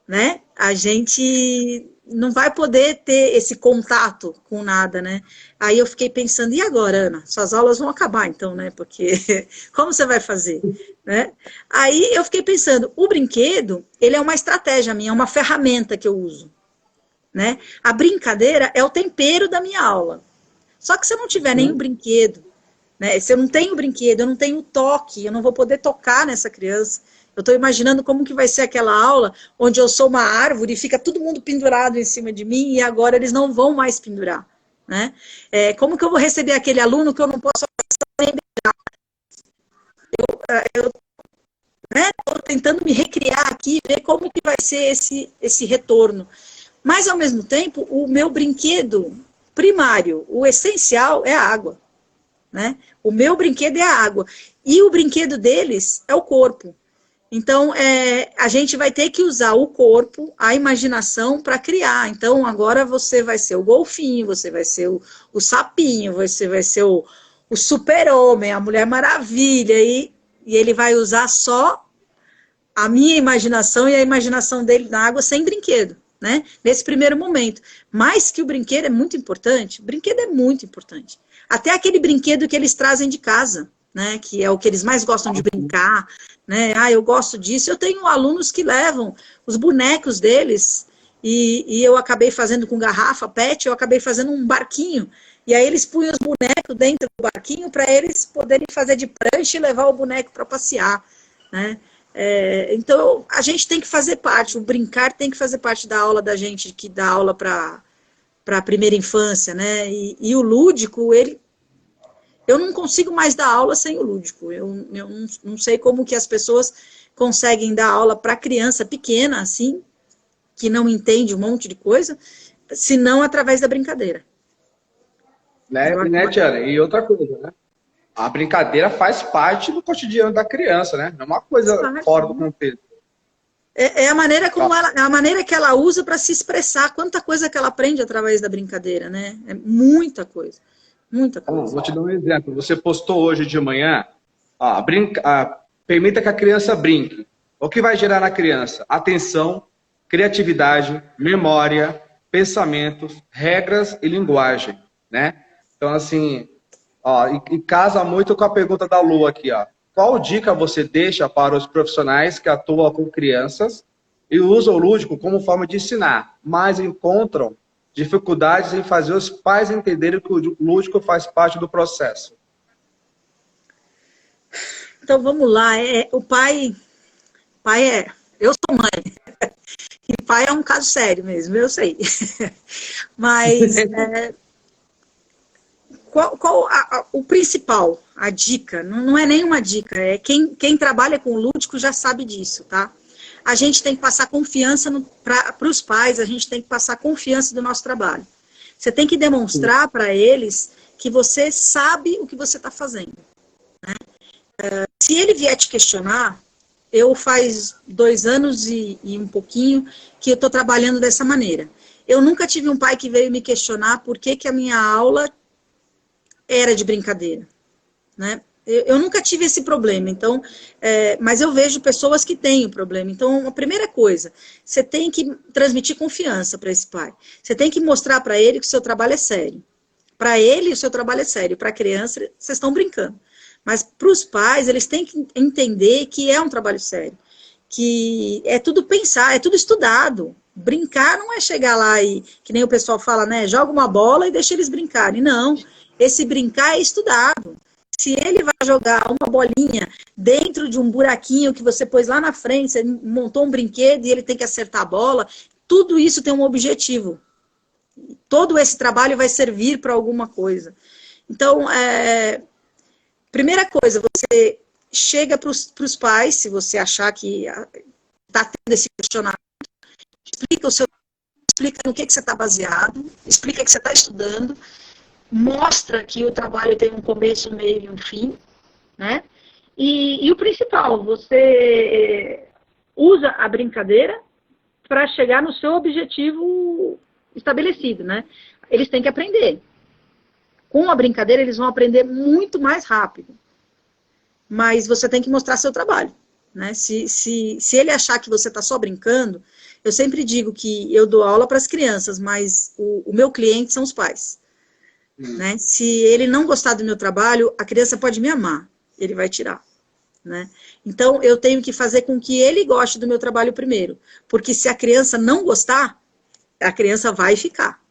né? A gente não vai poder ter esse contato com nada, né? Aí eu fiquei pensando, e agora, Ana? Suas aulas vão acabar, então, né? Porque como você vai fazer, né? Aí eu fiquei pensando, o brinquedo, ele é uma estratégia minha, é uma ferramenta que eu uso, né? A brincadeira é o tempero da minha aula. Só que se eu não tiver nenhum brinquedo, né? Se eu não tenho brinquedo, eu não tenho toque, eu não vou poder tocar nessa criança. Eu estou imaginando como que vai ser aquela aula onde eu sou uma árvore e fica todo mundo pendurado em cima de mim e agora eles não vão mais pendurar, né? Como que eu vou receber aquele aluno que eu não posso nem brincar? Eu estou tentando me recriar aqui, ver como que vai ser esse retorno. Mas, ao mesmo tempo, o meu brinquedo primário, o essencial, é a água, né? O meu brinquedo é a água. E o brinquedo deles é o corpo. Então, a gente vai ter que usar o corpo, a imaginação para criar. Então, agora você vai ser o golfinho, você vai ser o sapinho, você vai ser o super-homem, a Mulher Maravilha, e ele vai usar só a minha imaginação e a imaginação dele na água sem brinquedo, né? Nesse primeiro momento. Mas que o brinquedo é muito importante, o brinquedo é muito importante. Até aquele brinquedo que eles trazem de casa, né? Que é o que eles mais gostam de brincar, né? Eu gosto disso. Eu tenho alunos que levam os bonecos deles e eu acabei fazendo com garrafa PET, eu acabei fazendo um barquinho. E aí eles punham os bonecos dentro do barquinho para eles poderem fazer de prancha e levar o boneco para passear, né? Então, a gente tem que fazer parte, o brincar tem que fazer parte da aula da gente, que dá aula para a primeira infância, né? E o lúdico, eu não consigo mais dar aula sem o lúdico. Eu não sei como que as pessoas conseguem dar aula para criança pequena, assim, que não entende um monte de coisa, senão através da brincadeira.
Né, Tiana? E outra coisa, né? A brincadeira faz parte do cotidiano da criança, né? Não é uma coisa fora do contexto.
É a maneira como a maneira que ela usa para se expressar, quanta coisa que ela aprende através da brincadeira, né? É muita coisa. Muita coisa.
Vou te dar um exemplo. Você postou hoje de manhã, permita que a criança brinque. O que vai gerar na criança? Atenção, criatividade, memória, pensamentos, regras e linguagem, né? Então, assim, e casa muito com a pergunta da Lu aqui, ó. Qual dica você deixa para os profissionais que atuam com crianças e usam o lúdico como forma de ensinar, mas encontram dificuldades em fazer os pais entenderem que o lúdico faz parte do processo?
Então, vamos lá. O pai eu sou mãe. E pai é um caso sério mesmo, eu sei. Mas o principal, a dica? Não é nenhuma dica, é quem trabalha com o lúdico já sabe disso, tá? A gente tem que passar confiança para os pais, a gente tem que passar confiança do nosso trabalho. Você tem que demonstrar para eles que você sabe o que você está fazendo. Né? Se ele vier te questionar, eu faz 2 anos e um pouquinho que eu estou trabalhando dessa maneira. Eu nunca tive um pai que veio me questionar por que a minha aula era de brincadeira, né? Eu nunca tive esse problema, então, mas eu vejo pessoas que têm o problema. Então, a primeira coisa, você tem que transmitir confiança para esse pai. Você tem que mostrar para ele que o seu trabalho é sério. Para ele, o seu trabalho é sério. Para a criança, vocês estão brincando. Mas para os pais, eles têm que entender que é um trabalho sério. Que é tudo pensar, é tudo estudado. Brincar não é chegar lá e, que nem o pessoal fala, né? Joga uma bola e deixa eles brincarem. Não, esse brincar é estudado. Se ele vai jogar uma bolinha dentro de um buraquinho que você pôs lá na frente, você montou um brinquedo e ele tem que acertar a bola, tudo isso tem um objetivo. Todo esse trabalho vai servir para alguma coisa. Então, primeira coisa, você chega para os pais, se você achar que está tendo esse questionamento, explica no que você está baseado, explica que você está estudando, mostra que o trabalho tem um começo, um meio e um fim, né? E o principal, você usa a brincadeira para chegar no seu objetivo estabelecido, né? Eles têm que aprender. Com a brincadeira, eles vão aprender muito mais rápido. Mas você tem que mostrar seu trabalho, né? Se ele achar que você está só brincando, eu sempre digo que eu dou aula para as crianças, mas o meu cliente são os pais. Né? Se ele não gostar do meu trabalho, a criança pode me amar, ele vai tirar. Né? Então, eu tenho que fazer com que ele goste do meu trabalho primeiro, porque se a criança não gostar, a criança vai ficar.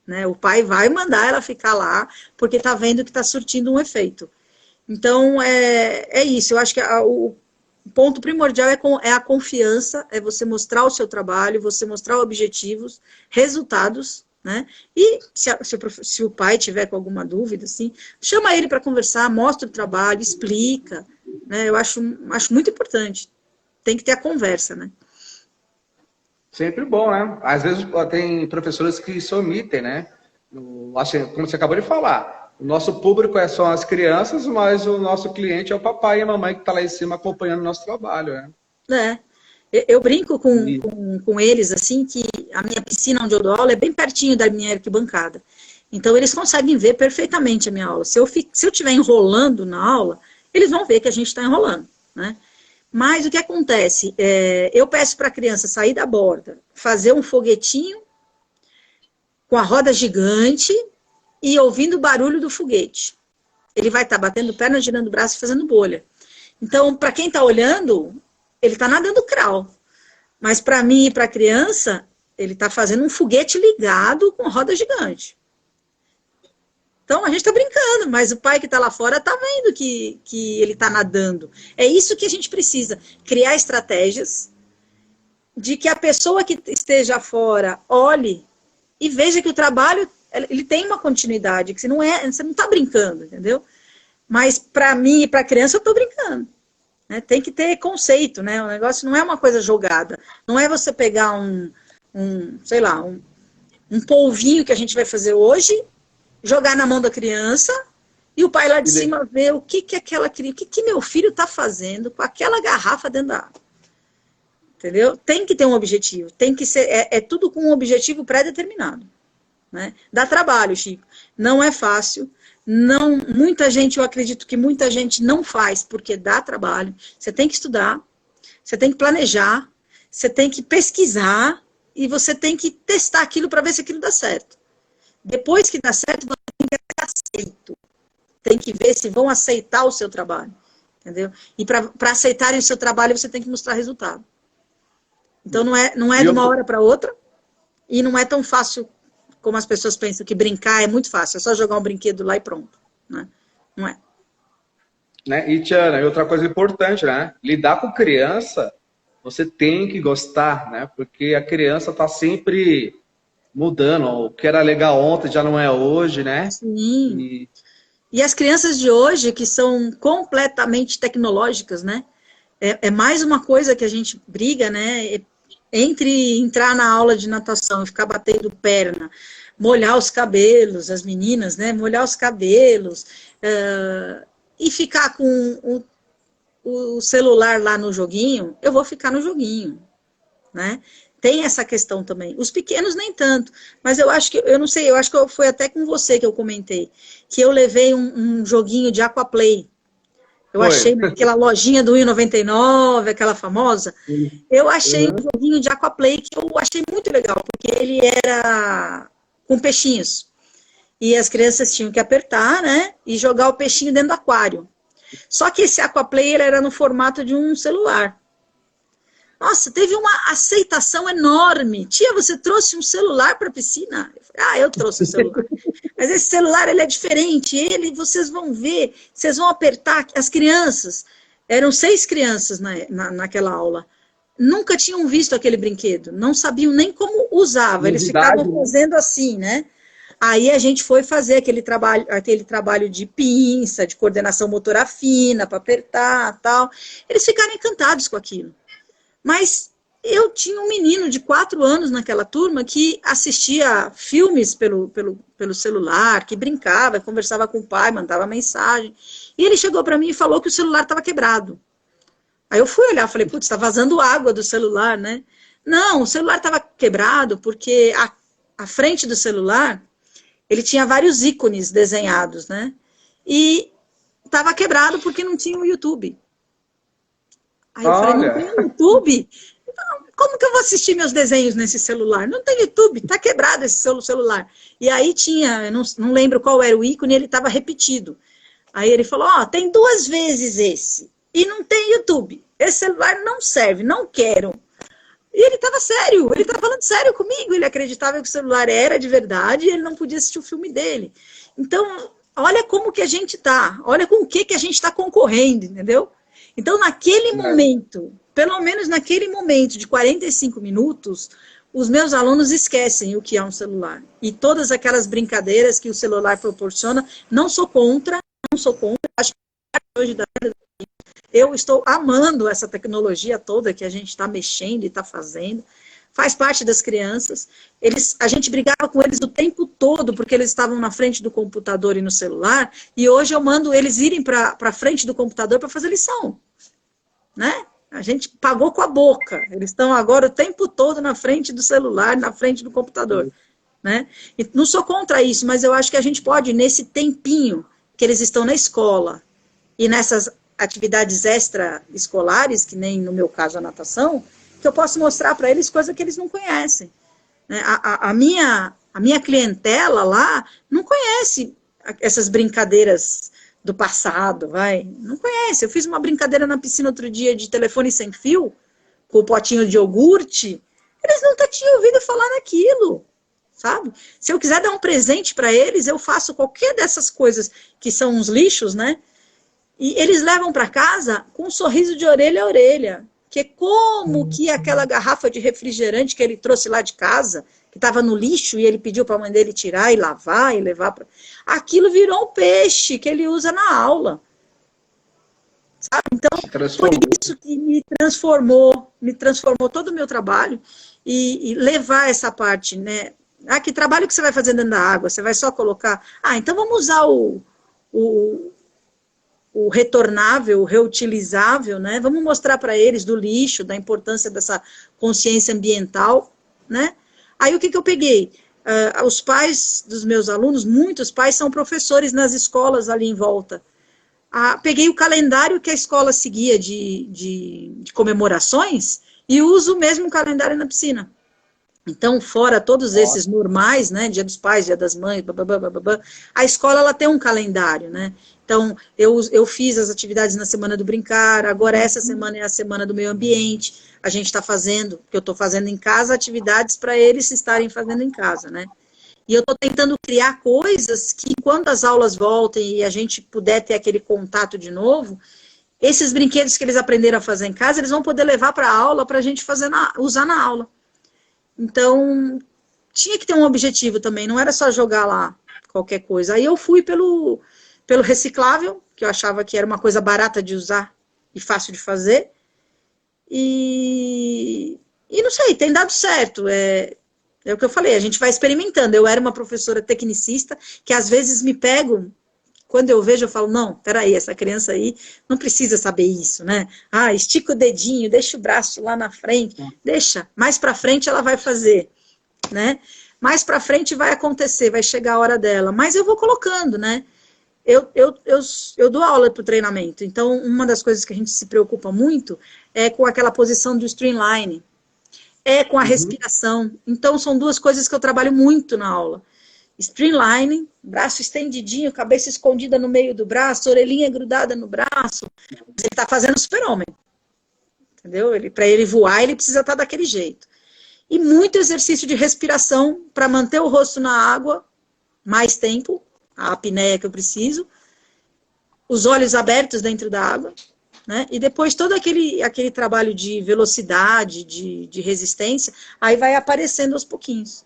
Né? O pai vai mandar ela ficar lá, porque está vendo que está surtindo um efeito. Então, é isso, eu acho que o ponto primordial é a confiança, é você mostrar o seu trabalho, você mostrar objetivos, resultados, né? E se o pai tiver com alguma dúvida, assim, chama ele para conversar, mostra o trabalho, explica, né? Eu acho muito importante. Tem que ter a conversa, né?
Sempre bom, né? Às vezes tem professores que se omitem, né? Assim, como você acabou de falar, o nosso público são as crianças, mas o nosso cliente é o papai e a mamãe que está lá em cima acompanhando o nosso trabalho, né?
Eu brinco com eles, assim, que a minha piscina onde eu dou aula é bem pertinho da minha arquibancada. Então, eles conseguem ver perfeitamente a minha aula. Se eu estiver enrolando na aula, eles vão ver que a gente está enrolando, né? Mas o que acontece? Eu peço para a criança sair da borda, fazer um foguetinho com a roda gigante e ouvindo o barulho do foguete. Ele vai estar batendo perna, girando o braço e fazendo bolha. Então, para quem está olhando, ele está nadando crawl. Mas para mim e para a criança, ele está fazendo um foguete ligado com roda gigante. Então, a gente está brincando, mas o pai que está lá fora está vendo que ele está nadando. É isso que a gente precisa, criar estratégias de que a pessoa que esteja fora olhe e veja que o trabalho ele tem uma continuidade, que você não está brincando, entendeu? Mas para mim e para a criança eu estou brincando. Né? Tem que ter conceito, né? O negócio não é uma coisa jogada. Não é você pegar um polvinho que a gente vai fazer hoje, jogar na mão da criança e o pai lá de cima ver o que meu filho está fazendo com aquela garrafa dentro da água. Entendeu? Tem que ter um objetivo. Tem que ser, é tudo com um objetivo pré-determinado. Né? Dá trabalho, Chico. Não é fácil. Não, eu acredito que muita gente não faz porque dá trabalho. Você tem que estudar, você tem que planejar, você tem que pesquisar e você tem que testar aquilo para ver se aquilo dá certo. Depois que dá certo, você tem que ser aceito. Tem que ver se vão aceitar o seu trabalho. Entendeu? E para aceitarem o seu trabalho, você tem que mostrar resultado. Então não é de uma hora para outra e não é tão fácil como as pessoas pensam que brincar é muito fácil, é só jogar um brinquedo lá e pronto, né? Não é.
Né? E, Tiana, outra coisa importante, né? Lidar com criança, você tem que gostar, né? Porque a criança está sempre mudando. O que era legal ontem já não é hoje, né?
Sim. E as crianças de hoje, que são completamente tecnológicas, né? É mais uma coisa que a gente briga, né? Entre entrar na aula de natação e ficar batendo perna, molhar os cabelos, as meninas, né? Molhar os cabelos, e ficar com o celular lá no joguinho, eu vou ficar no joguinho, né? Tem essa questão também. Os pequenos nem tanto, mas eu acho que, eu não sei, eu acho que foi até com você que eu comentei, que eu levei um joguinho de Aquaplay. Eu achei naquela lojinha do R$1,99, aquela famosa, eu achei um joguinho de Aquaplay que eu achei muito legal, porque ele era com peixinhos. E as crianças tinham que apertar, né, e jogar o peixinho dentro do aquário. Só que esse Aquaplay ele era no formato de um celular. Nossa, teve uma aceitação enorme. Tia, você trouxe um celular para a piscina? Eu falei, eu trouxe um celular. Mas esse celular, ele é diferente. Vocês vão ver, vocês vão apertar. As crianças, eram 6 crianças naquela aula, nunca tinham visto aquele brinquedo, não sabiam nem como usava. Eles ficavam fazendo assim, né? Aí a gente foi fazer aquele trabalho de pinça, de coordenação motora fina, para apertar, tal. Eles ficaram encantados com aquilo. Mas eu tinha um menino de 4 anos naquela turma que assistia filmes pelo celular, que brincava, conversava com o pai, mandava mensagem. E ele chegou para mim e falou que o celular estava quebrado. Aí eu fui olhar, falei, putz, está vazando água do celular, né? Não, o celular estava quebrado porque a frente do celular, ele tinha vários ícones desenhados, né? E estava quebrado porque não tinha o YouTube. Aí eu falei, não tem YouTube? Como que eu vou assistir meus desenhos nesse celular? Não tem YouTube, tá quebrado esse celular. E aí tinha, eu não lembro qual era o ícone, ele estava repetido. Aí ele falou, tem 2 vezes esse, e não tem YouTube. Esse celular não serve, não quero. E ele estava sério, ele estava falando sério comigo, ele acreditava que o celular era de verdade e ele não podia assistir o filme dele. Então, olha como que a gente tá, olha com o que a gente está concorrendo, entendeu? Então, naquele momento, pelo menos naquele momento de 45 minutos, os meus alunos esquecem o que é um celular. E todas aquelas brincadeiras que o celular proporciona, não sou contra, acho que hoje eu estou amando essa tecnologia toda que a gente está mexendo e está fazendo. Faz parte das crianças. A gente brigava com eles o tempo todo, porque eles estavam na frente do computador e no celular, e hoje eu mando eles irem para a frente do computador para fazer lição. Né? A gente pagou com a boca. Eles estão agora o tempo todo na frente do celular, na frente do computador. Né? E não sou contra isso, mas eu acho que a gente pode, nesse tempinho que eles estão na escola, e nessas atividades extraescolares, que nem no meu caso a natação, que eu posso mostrar para eles coisas que eles não conhecem. Né? A minha clientela lá não conhece essas brincadeiras do passado, não conhece. Eu fiz uma brincadeira na piscina outro dia de telefone sem fio, com o potinho de iogurte, eles nunca tinham ouvido falar naquilo, sabe? Se eu quiser dar um presente para eles, eu faço qualquer dessas coisas que são uns lixos, né? E eles levam para casa com um sorriso de orelha a orelha, que é como que aquela garrafa de refrigerante que ele trouxe lá de casa, que estava no lixo, e ele pediu para a mãe dele tirar e lavar e levar para... Aquilo virou um peixe que ele usa na aula. Sabe? Então, foi isso que me transformou todo o meu trabalho, e levar essa parte, né? Que trabalho que você vai fazer dentro da água? Você vai só colocar... então vamos usar o retornável, o reutilizável, né? Vamos mostrar para eles do lixo, da importância dessa consciência ambiental, né? Aí o que eu peguei? Os pais dos meus alunos, muitos pais são professores nas escolas ali em volta. Peguei o calendário que a escola seguia de comemorações e uso o mesmo calendário na piscina. Então, fora todos esses normais, né, Dia dos Pais, Dia das Mães, a escola ela tem um calendário, né? Então, eu fiz as atividades na Semana do Brincar, agora essa semana é a Semana do Meio Ambiente, a gente está fazendo, que eu estou fazendo em casa, atividades para eles estarem fazendo em casa, né? E eu estou tentando criar coisas que, quando as aulas voltem e a gente puder ter aquele contato de novo, esses brinquedos que eles aprenderam a fazer em casa, eles vão poder levar para a aula para a gente usar na aula. Então, tinha que ter um objetivo também, não era só jogar lá qualquer coisa. Aí eu fui pelo reciclável, que eu achava que era uma coisa barata de usar e fácil de fazer. E não sei, tem dado certo. É o que eu falei, a gente vai experimentando. Eu era uma professora tecnicista que às vezes me pego, quando eu vejo, eu falo, não, peraí, essa criança aí não precisa saber isso, né? Ah, estica o dedinho, deixa o braço lá na frente, deixa, mais pra frente ela vai fazer, né? Mais pra frente vai acontecer, vai chegar a hora dela. Mas eu vou colocando, né? Eu dou aula para o treinamento, então uma das coisas que a gente se preocupa muito é com aquela posição do streamline, é com a respiração. Então são duas coisas que eu trabalho muito na aula. Streamline, braço estendidinho, cabeça escondida no meio do braço, orelhinha grudada no braço. Ele está fazendo super-homem, entendeu? Para ele voar, ele precisa estar daquele jeito. E muito exercício de respiração para manter o rosto na água mais tempo, a apneia que eu preciso, os olhos abertos dentro da água, né? E depois todo aquele trabalho de velocidade, de resistência, aí vai aparecendo aos pouquinhos.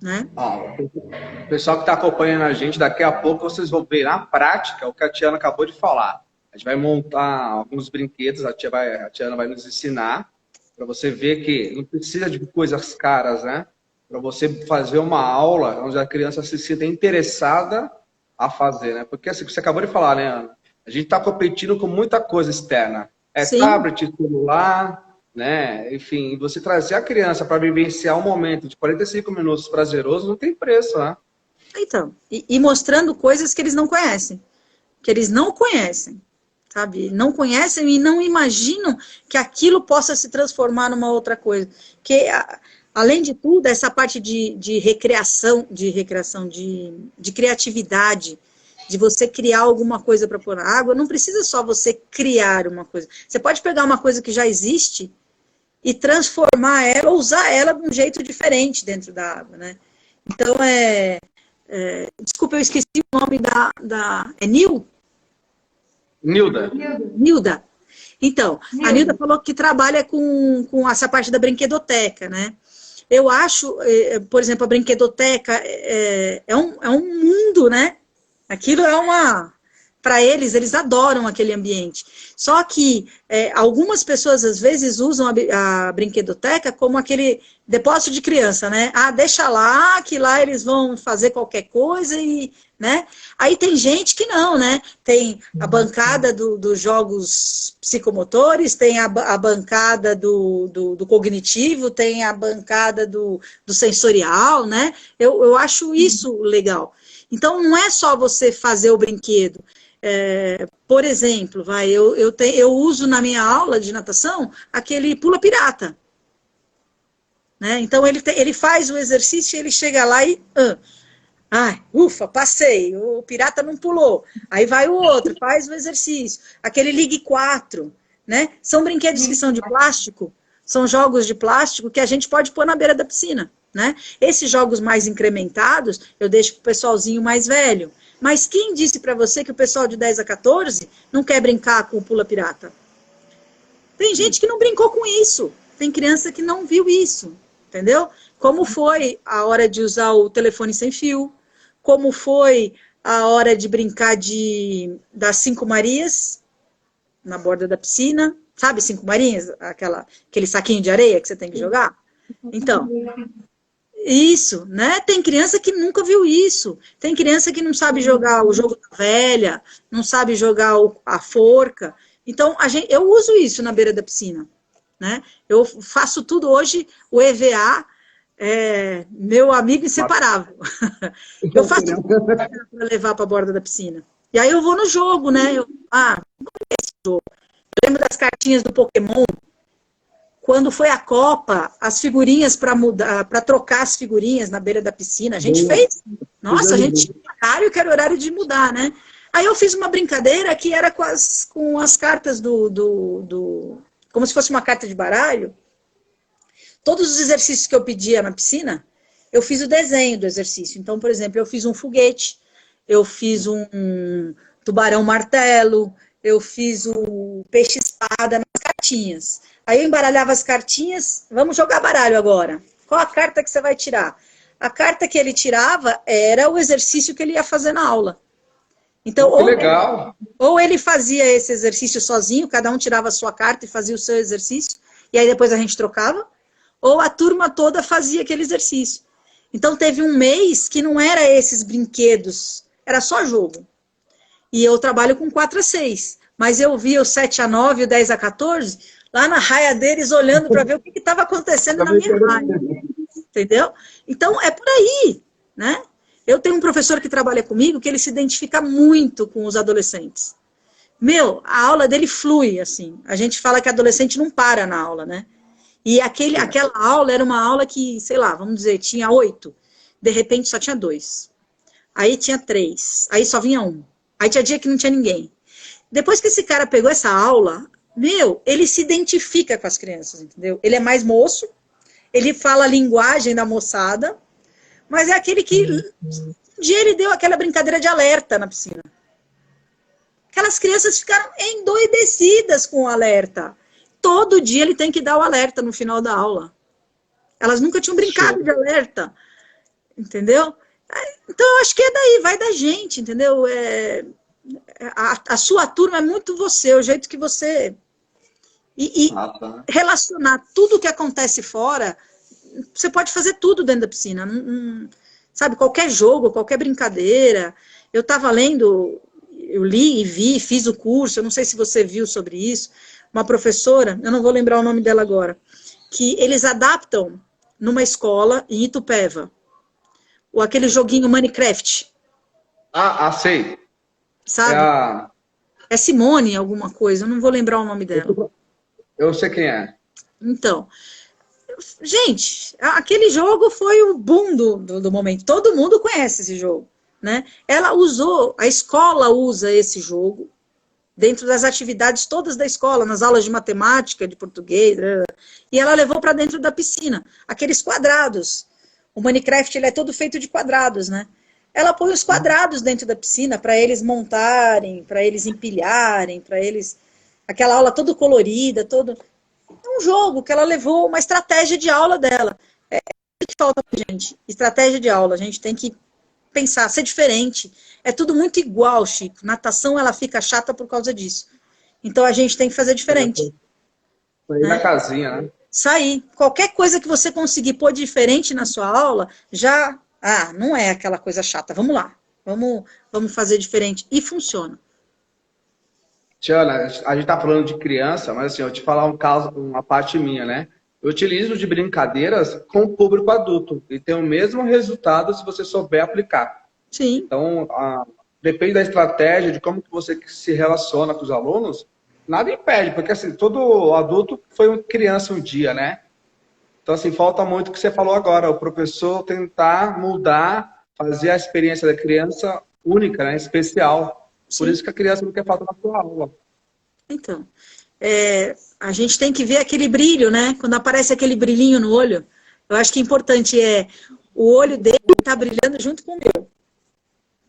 Né?
O pessoal que está acompanhando a gente, daqui a pouco vocês vão ver na prática o que a Tiana acabou de falar. A gente vai montar alguns brinquedos, a Tiana vai nos ensinar, para você ver que não precisa de coisas caras, né? Para você fazer uma aula onde a criança se sinta interessada a fazer, né? Porque assim, você acabou de falar, né, Ana? A gente está competindo com muita coisa externa.
Sim.
Tablet, celular, né? Enfim, você trazer a criança para vivenciar um momento de 45 minutos prazeroso não tem preço, né?
Então, e mostrando coisas que eles não conhecem. Que eles não conhecem, sabe? Não conhecem e não imaginam que aquilo possa se transformar numa outra coisa. Que... Além de tudo, essa parte de recreação, de criatividade, de você criar alguma coisa para pôr na água, não precisa só você criar uma coisa. Você pode pegar uma coisa que já existe e transformar ela, ou usar ela de um jeito diferente dentro da água, né? Então, desculpa, eu esqueci o nome é
Nilda.
Nilda. Então, a Nilda falou que trabalha com essa parte da brinquedoteca, né? Eu acho, por exemplo, a brinquedoteca é um mundo, né? Aquilo para eles adoram aquele ambiente. Só que algumas pessoas, às vezes, usam a brinquedoteca como aquele depósito de criança, né? Ah, deixa lá, que lá eles vão fazer qualquer coisa e... Né? Aí tem gente que não, né? Tem a bancada dos jogos psicomotores, tem a bancada do cognitivo, tem a bancada do sensorial, né? Eu acho isso legal. Então, não é só você fazer o brinquedo. Por exemplo, eu uso na minha aula de natação aquele pula pirata. Né? Então, ele faz o exercício e ele chega lá e... Ai, ufa, passei, o pirata não pulou. Aí vai o outro, faz o exercício. Aquele Ligue 4, né? São brinquedos que são de plástico, são jogos de plástico que a gente pode pôr na beira da piscina, né? Esses jogos mais incrementados, eu deixo para o pessoalzinho mais velho. Mas quem disse para você que o pessoal de 10 a 14 não quer brincar com o pula pirata? Tem gente que não brincou com isso. Tem criança que não viu isso, entendeu? Como foi a hora de usar o telefone sem fio, como foi a hora de brincar das 5 Marias na borda da piscina, sabe 5 Marinhas? Aquele saquinho de areia que você tem que jogar? Então, isso, né? Tem criança que nunca viu isso, tem criança que não sabe jogar o jogo da velha, não sabe jogar a forca. Então, eu uso isso na beira da piscina, né? Eu faço tudo hoje, o EVA, meu amigo inseparável. Eu faço para levar para a borda da piscina. E aí eu vou no jogo, né? Esse jogo. Eu lembro das cartinhas do Pokémon. Quando foi a Copa, as figurinhas para trocar as figurinhas na beira da piscina. A gente fez. Nossa, a gente tinha horário que era horário de mudar, né? Aí eu fiz uma brincadeira que era com as cartas como se fosse uma carta de baralho. Todos os exercícios que eu pedia na piscina, eu fiz o desenho do exercício. Então, por exemplo, eu fiz um foguete, eu fiz um tubarão-martelo, eu fiz o peixe-espada nas cartinhas. Aí eu embaralhava as cartinhas, vamos jogar baralho agora. Qual a carta que você vai tirar? a carta que ele tirava era o exercício que ele ia fazer na aula. Então,
que legal.
Ou ele fazia esse exercício sozinho, cada um tirava a sua carta e fazia o seu exercício, e aí depois a gente trocava, ou a turma toda fazia aquele exercício. Então, teve um mês que não era esses brinquedos, era só jogo. E eu trabalho com 4 a 6, mas eu via o 7 a 9, o 10 a 14, lá na raia deles, olhando para ver o que estava acontecendo na minha raia. Entendeu? Então, é por aí, né? Eu tenho um professor que trabalha comigo que ele se identifica muito com os adolescentes. Meu, a aula dele flui, assim. A gente fala que adolescente não para na aula, né? E aquela aula era uma aula que, sei lá, vamos dizer, tinha 8. De repente só tinha 2. Aí tinha 3. Aí só vinha 1. Aí tinha dia que não tinha ninguém. Depois que esse cara pegou essa aula, meu, ele se identifica com as crianças, entendeu? Ele é mais moço, ele fala a linguagem da moçada, mas é aquele que um dia ele deu aquela brincadeira de alerta na piscina. Aquelas crianças ficaram endoidecidas com o alerta. Todo dia ele tem que dar o alerta no final da aula. Elas nunca tinham brincado de alerta. Entendeu? Então, eu acho que é daí, vai da gente, entendeu? A sua turma é muito você, o jeito que você... relacionar tudo que acontece fora, você pode fazer tudo dentro da piscina. Sabe, qualquer jogo, qualquer brincadeira. Eu estava lendo, eu li e vi, fiz o curso, eu não sei se você viu sobre isso, uma professora, eu não vou lembrar o nome dela agora, que eles adaptam numa escola em Itupeva, ou aquele joguinho Minecraft.
Sei.
Sabe? É Simone alguma coisa, eu não vou lembrar o nome dela.
Eu sei quem é.
Então, gente, aquele jogo foi o boom do momento. Todo mundo conhece esse jogo, né? Ela usou, a escola usa esse jogo dentro das atividades todas da escola, nas aulas de matemática, de português, e ela levou para dentro da piscina, aqueles quadrados. O Minecraft, ele é todo feito de quadrados, né? Ela põe os quadrados dentro da piscina para eles montarem, para eles empilharem, para eles... Aquela aula toda colorida, todo... É um jogo que ela levou, uma estratégia de aula dela. É o que falta pra gente. Estratégia de aula. A gente tem que pensar, ser diferente. É tudo muito igual, Chico. Natação, ela fica chata por causa disso. Então, a gente tem que fazer diferente.
Sair da casinha, né?
Sair. Qualquer coisa que você conseguir pôr diferente na sua aula, já... não é aquela coisa chata. Vamos lá. Vamos fazer diferente. E funciona.
Tiana, a gente tá falando de criança, mas assim, eu te falar um caso, uma parte minha, né? Eu utilizo de brincadeiras com o público adulto e tem o mesmo resultado se você souber aplicar.
Sim.
Então, depende da estratégia, de como que você se relaciona com os alunos, nada impede, porque assim, todo adulto foi uma criança um dia, né? Então, assim, falta muito o que você falou agora, o professor tentar mudar, fazer a experiência da criança única, né? Especial. Sim. Por isso que a criança não quer faltar na sua aula.
Então, a gente tem que ver aquele brilho, né? Quando aparece aquele brilhinho no olho, eu acho que importante o olho dele está brilhando junto com o meu.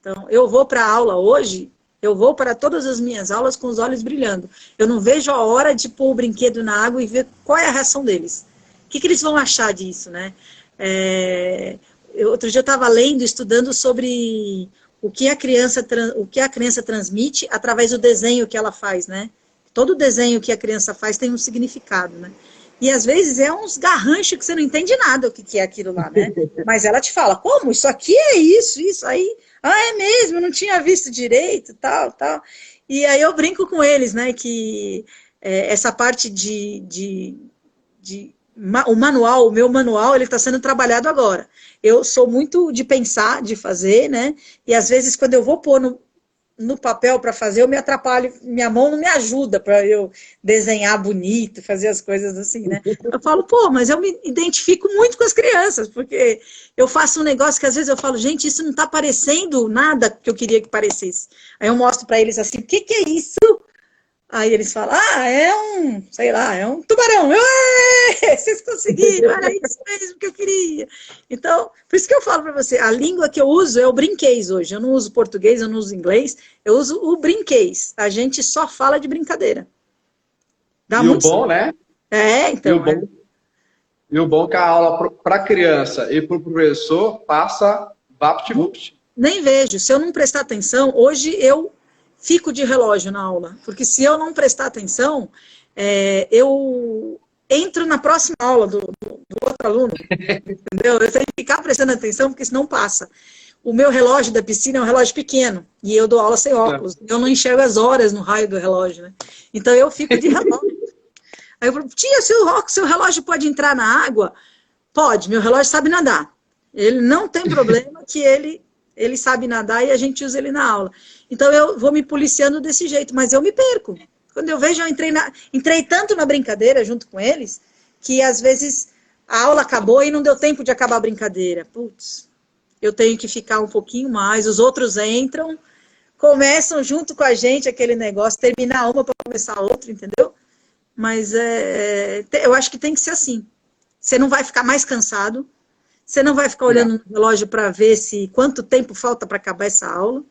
Então, eu vou para a aula hoje, eu vou para todas as minhas aulas com os olhos brilhando. Eu não vejo a hora de pôr o brinquedo na água e ver qual é a reação deles. O que eles vão achar disso, né? Outro dia eu estava lendo, estudando sobre... O que a criança transmite através do desenho que ela faz, né? Todo desenho que a criança faz tem um significado, né? E às vezes é uns garranchos que você não entende nada o que é aquilo lá, né? Mas ela te fala, como? Isso aqui é isso aí. É mesmo, eu não tinha visto direito, tal. E aí eu brinco com eles, né? Que essa parte o meu manual, ele está sendo trabalhado agora. Eu sou muito de pensar, de fazer, né? E às vezes, quando eu vou pôr no papel para fazer, eu me atrapalho, minha mão não me ajuda para eu desenhar bonito, fazer as coisas assim, né? Eu falo, mas eu me identifico muito com as crianças, porque eu faço um negócio que às vezes eu falo, gente, isso não está parecendo nada que eu queria que parecesse. Aí eu mostro para eles assim, o que é isso? Aí eles falam, é um tubarão. Vocês conseguiram, era isso mesmo que eu queria. Então, por isso que eu falo para você, a língua que eu uso é o brinquês hoje. Eu não uso português, eu não uso inglês, eu uso o brinquês. A gente só fala de brincadeira.
Dá e muito o bom, certo.
Né? Então.
E o bom é que a aula para a criança e para o professor passa vapt-vupt.
Nem vejo. Se eu não prestar atenção, hoje eu fico de relógio na aula. Porque se eu não prestar atenção, eu entro na próxima aula do outro aluno. Entendeu? Eu tenho que ficar prestando atenção, porque senão passa. O meu relógio da piscina é um relógio pequeno. E eu dou aula sem óculos. Eu não enxergo as horas no raio do relógio, né? Então eu fico de relógio. Aí eu falo, tia, seu relógio pode entrar na água? Pode, meu relógio sabe nadar. Ele não tem problema que ele sabe nadar e a gente usa ele na aula. Então eu vou me policiando desse jeito, mas eu me perco. Quando eu vejo, eu entrei tanto na brincadeira junto com eles, que às vezes a aula acabou e não deu tempo de acabar a brincadeira. Putz, eu tenho que ficar um pouquinho mais, os outros entram, começam junto com a gente aquele negócio, terminar uma para começar outra, entendeu? Mas eu acho que tem que ser assim. Você não vai ficar mais cansado, você não vai ficar olhando no relógio para ver quanto tempo falta para acabar essa aula,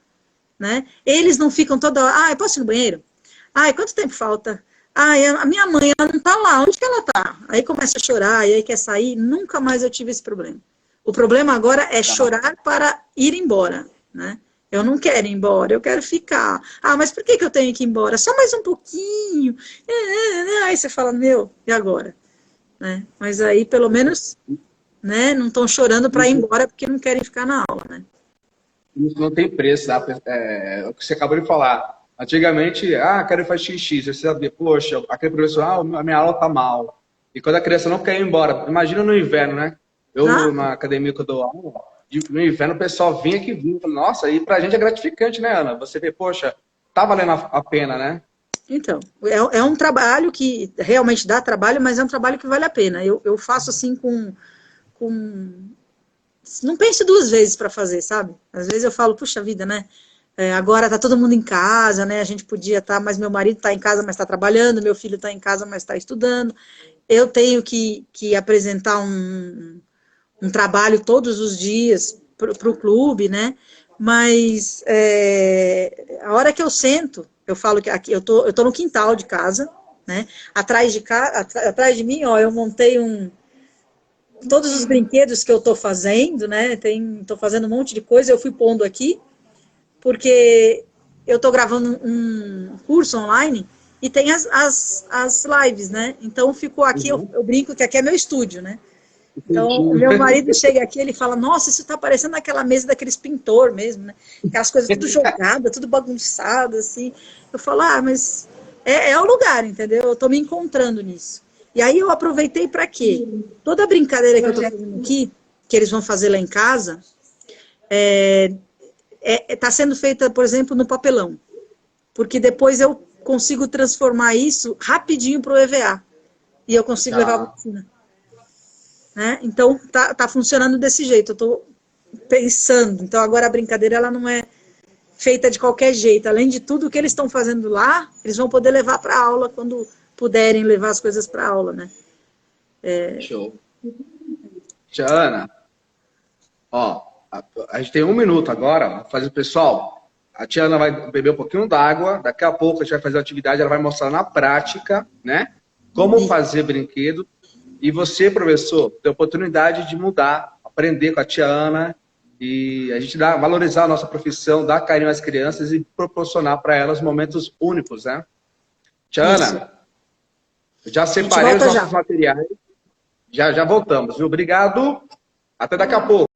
né? Eles não ficam toda hora, eu posso ir no banheiro? Quanto tempo falta? A minha mãe, ela não tá lá, onde que ela tá? Aí começa a chorar, e aí quer sair, nunca mais eu tive esse problema. O problema agora é chorar para ir embora, né? Eu não quero ir embora, eu quero ficar. Mas por que eu tenho que ir embora? Só mais um pouquinho. Aí você fala, meu, e agora? Né? Mas aí, pelo menos, né, não estão chorando para ir embora porque não querem ficar na aula, né?
Isso não tem preço, tá? O que você acabou de falar. Antigamente, quero fazer xixi. Você sabia, poxa, aquele professor, a minha aula tá mal. E quando a criança não quer ir embora, imagina no inverno, né? Eu, na academia que eu dou aula, no inverno o pessoal vinha que vinha. Nossa, e pra gente é gratificante, né, Ana? Você vê, poxa, tá valendo a pena, né?
Então, é um trabalho que realmente dá trabalho, mas é um trabalho que vale a pena. Eu faço assim com... Não penso duas vezes para fazer, sabe? Às vezes eu falo, puxa vida, né? Agora tá todo mundo em casa, né? A gente podia estar, mas meu marido tá em casa, mas está trabalhando, meu filho tá em casa, mas está estudando. Eu tenho que apresentar um trabalho todos os dias para o clube, né? Mas a hora que eu sento, eu falo que aqui eu tô no quintal de casa, né? Atrás de mim, ó, eu montei todos os brinquedos que eu tô fazendo, né? Tô fazendo um monte de coisa, eu fui pondo aqui, porque eu tô gravando um curso online e tem as lives, né? Então ficou aqui, eu brinco que aqui é meu estúdio, né? Então, o meu marido chega aqui, ele fala, nossa, isso tá parecendo aquela mesa daqueles pintor mesmo, né? Aquelas coisas tudo jogadas, tudo bagunçado, assim. Eu falo, mas é o lugar, entendeu? Eu tô me encontrando nisso. E aí eu aproveitei para quê? Toda a brincadeira que eu tô fazendo aqui, que eles vão fazer lá em casa, tá sendo feita, por exemplo, no papelão. Porque depois eu consigo transformar isso rapidinho pro EVA. E eu consigo levar para a oficina. Né? Então, tá funcionando desse jeito, eu estou pensando. Então, agora a brincadeira ela não é feita de qualquer jeito. Além de tudo, o que eles estão fazendo lá, eles vão poder levar para a aula quando puderem levar as coisas para a aula, né?
Show. Tia Ana, ó, a gente tem 1 minuto agora. Pessoal, a tia Ana vai beber um pouquinho d'água, daqui a pouco a gente vai fazer a atividade, ela vai mostrar na prática, né? Como fazer brinquedo. E você, professor, tem a oportunidade de mudar, aprender com a tia Ana e a gente valorizar a nossa profissão, dar carinho às crianças e proporcionar para elas momentos únicos, né? Tia Ana, eu já separei os nossos materiais. Já voltamos, viu? Obrigado. Até daqui a pouco.